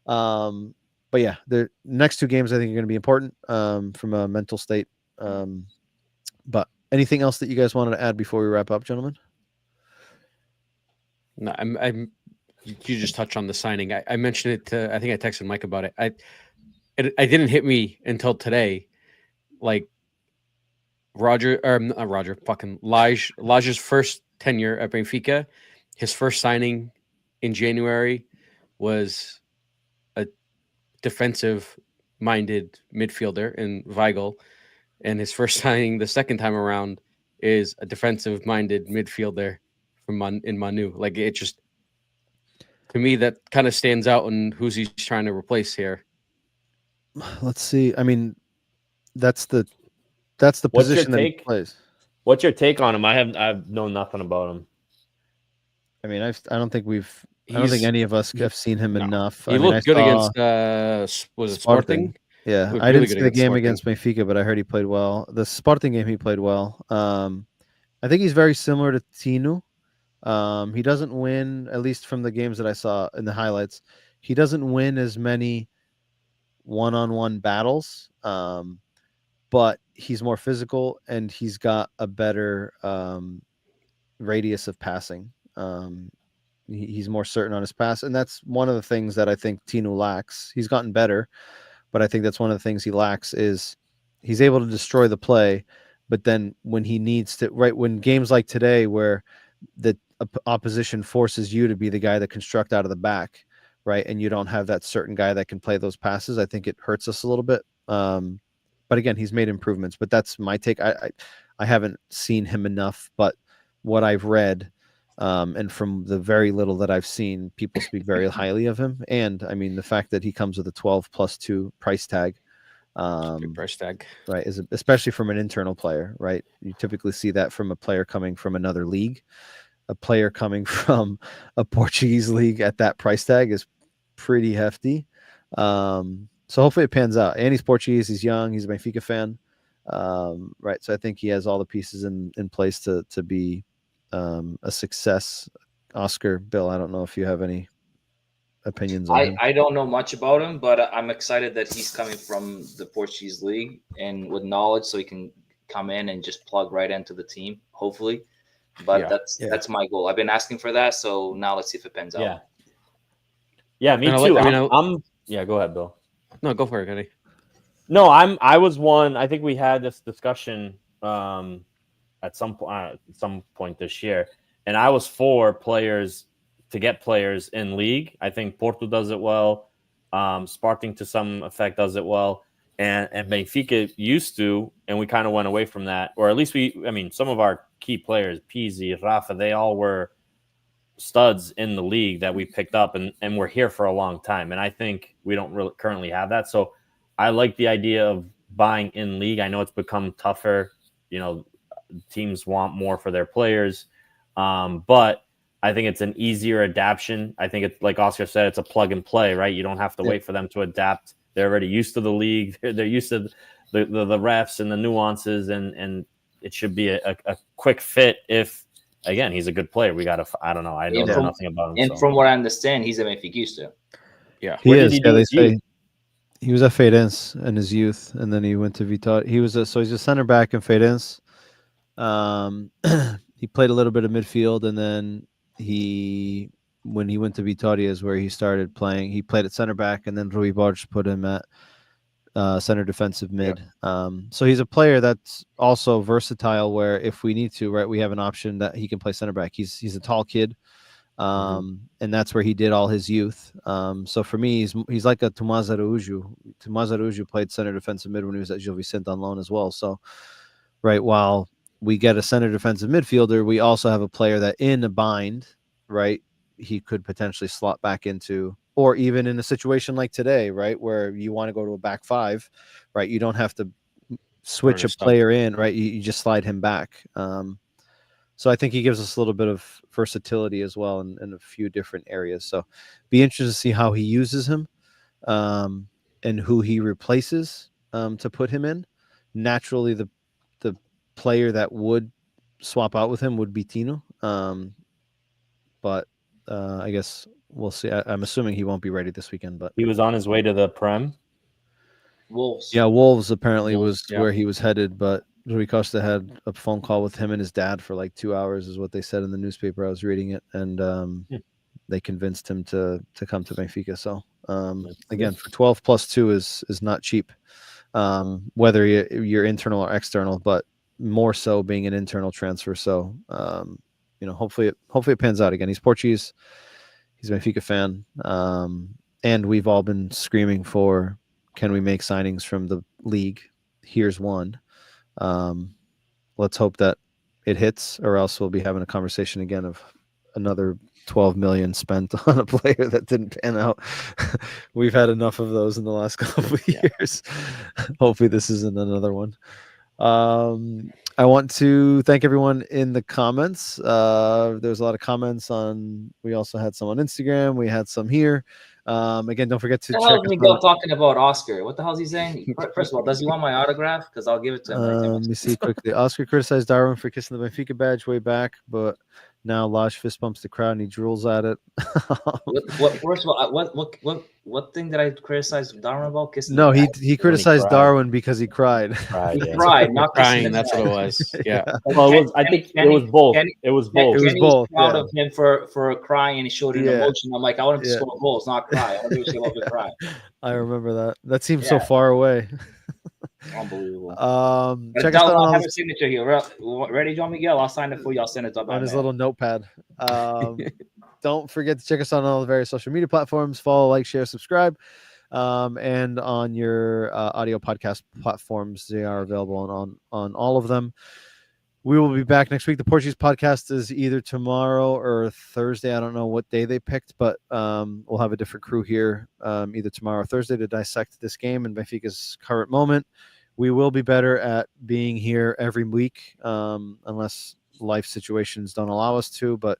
But yeah, the next two games I think are going to be important from a mental state. But anything else that you guys wanted to add before we wrap up, gentlemen? No, you just touched on the signing. I mentioned it to, I think I texted Mike about it. It didn't hit me until today. Like Lage's first tenure at Benfica, his first signing in January was a defensive-minded midfielder in Weigl, and his first signing the second time around is a defensive-minded midfielder in Manu. Like, it just, to me, that kind of stands out in who's he's trying to replace here. Let's see. I mean, that's the position that he plays. What's your take on him? I've known nothing about him. I mean, I don't think any of us have seen him no. enough. He I mean, looked I good saw against was it Sporting? Yeah, Looked I really didn't good see the against game Sporting. against Benfica, but I heard he played well. The Sporting game he played well. I think he's very similar to Tinu. He doesn't win, at least from the games that I saw in the highlights. He doesn't win as many one-on-one battles, but he's more physical and he's got a better radius of passing. He's more certain on his pass, and that's one of the things that I think Tinu lacks. He's gotten better, but I think that's one of the things he lacks is he's able to destroy the play, but then when he needs to, right, when games like today where the opposition forces you to be the guy that construct out of the back, right, and you don't have that certain guy that can play those passes, I think it hurts us a little bit. But again, he's made improvements, but that's my take. I haven't seen him enough, but what I've read, and from the very little that I've seen, people speak very highly of him. And I mean, the fact that he comes with a 12+2 price tag, Big price tag. right, is especially from an internal player, right? You typically see that from a player coming from another league. A player coming from a Portuguese league at that price tag is pretty hefty. So hopefully it pans out. And he's Portuguese. He's young. He's a Benfica fan. Right. So I think he has all the pieces in place to be a success. Oscar, Bill, I don't know if you have any opinions on him. I don't know much about him, but I'm excited that he's coming from the Portuguese league and with knowledge, so he can come in and just plug right into the team, hopefully. But that's my goal. I've been asking for that, so now let's see if it pans out. Yeah, me too. Yeah, go ahead, Bill. No, go for it, Kenny. No, I was one. I think we had this discussion at some point this year, and I was for players to get players in league. I think Porto does it well. Sporting to some effect does it well, and Benfica used to, and we kind of went away from that, or at least some of our key players, Pizzi, Rafa, they all were studs in the league that we picked up and we're here for a long time. And I think we don't really currently have that. So I like the idea of buying in league. I know it's become tougher. Teams want more for their players. But I think it's an easier adaptation. I think it's like Oscar said, it's a plug and play, right? You don't have to wait for them to adapt. They're already used to the league. They're used to the refs and the nuances, and it should be a quick fit if, again, he's a good player. I don't know. I don't know nothing about him. And from what I understand, he's a Benfiquista. Yeah. He is. They say he was at Feirense in his youth, and then he went to Vitória. He's a center back in Feirense. He played a little bit of midfield, and then when he went to Vitória is where he started playing. He played at center back, and then Rui Borges put him at center defensive mid. So he's a player that's also versatile, where if we need to, right, we have an option that he can play center back. He's a tall kid, and that's where he did all his youth. So for me, he's like a Tomás Araújo. Tomás Araújo played center defensive mid when he was at Gil Vicente on loan as well. So, right, while we get a center defensive midfielder, we also have a player that in a bind, right, he could potentially slot back into, or even in a situation like today, right, where you want to go to a back five, right, you don't have to switch a player in, right, you just slide him back. So I think he gives us a little bit of versatility as well in a few different areas. So be interested to see how he uses him, and who he replaces to put him in. Naturally, the player that would swap out with him would be Tino. But I guess we'll see. I'm assuming he won't be ready this weekend, but he was on his way to the Prem. Wolves. Yeah, Wolves apparently was where he was headed, but Rui Costa had a phone call with him and his dad for like 2 hours, is what they said in the newspaper. I was reading it, and they convinced him to come to Benfica. So again, for 12+2 is not cheap, whether you're internal or external, but more so being an internal transfer. So hopefully it pans out. Again, he's Portuguese, he's a Benfica fan, and we've all been screaming for, can we make signings from the league? Here's one. Let's hope that it hits, or else we'll be having a conversation again of another 12 million spent on a player that didn't pan out. We've had enough of those in the last couple of years. Hopefully this isn't another one. I want to thank everyone in the comments. There's a lot of comments on. We also had some on Instagram. We had some here. Again, don't forget to What the check. hell is Miguel talking about Oscar? What the hell is he saying? First of all, does he want my autograph? Because I'll give it to him. Let me see quickly. Oscar criticized Darwin for kissing the Benfica badge way back, but now Lodge fist bumps the crowd and he drools at it. What? First of all, what thing did I criticize Darwin about? Kissing? No, the he criticized cried. Darwin because he cried. Right, He yeah. cried, not kissing. Crying. the That's what it badge. was. Yeah. Well, it was, I think it was both. It was both. It was Kenny both, proud yeah. of him for crying and he showed an Yeah. emotion. I'm like, I want him to Yeah. score goals, not cry. I want to give a shit about the cry. I remember that. That seems so Yeah. far away. Unbelievable. Check us out I on, have a signature here. Ready, John Miguel? I'll sign it for you. I'll send it up on his little notepad. Don't forget to check us out on all the various social media platforms. Follow, like, share, subscribe. And on your audio podcast platforms, they are available on all of them. We will be back next week. The Portuguese podcast is either tomorrow or Thursday. I don't know what day they picked, but we'll have a different crew here either tomorrow or Thursday to dissect this game and Benfica's current moment. We will be better at being here every week unless life situations don't allow us to, but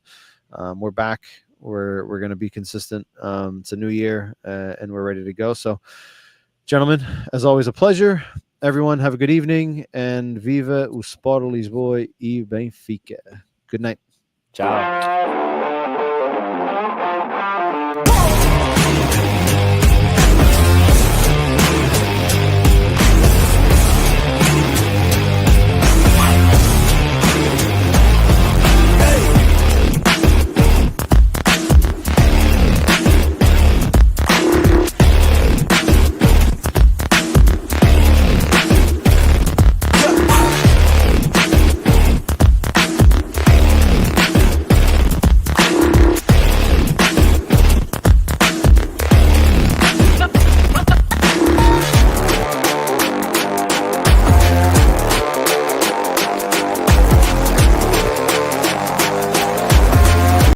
we're back. We're going to be consistent. It's a new year and we're ready to go. So, gentlemen, as always, a pleasure. Everyone, have a good evening, and viva o Sport Lisboa e Benfica. Good night. Ciao.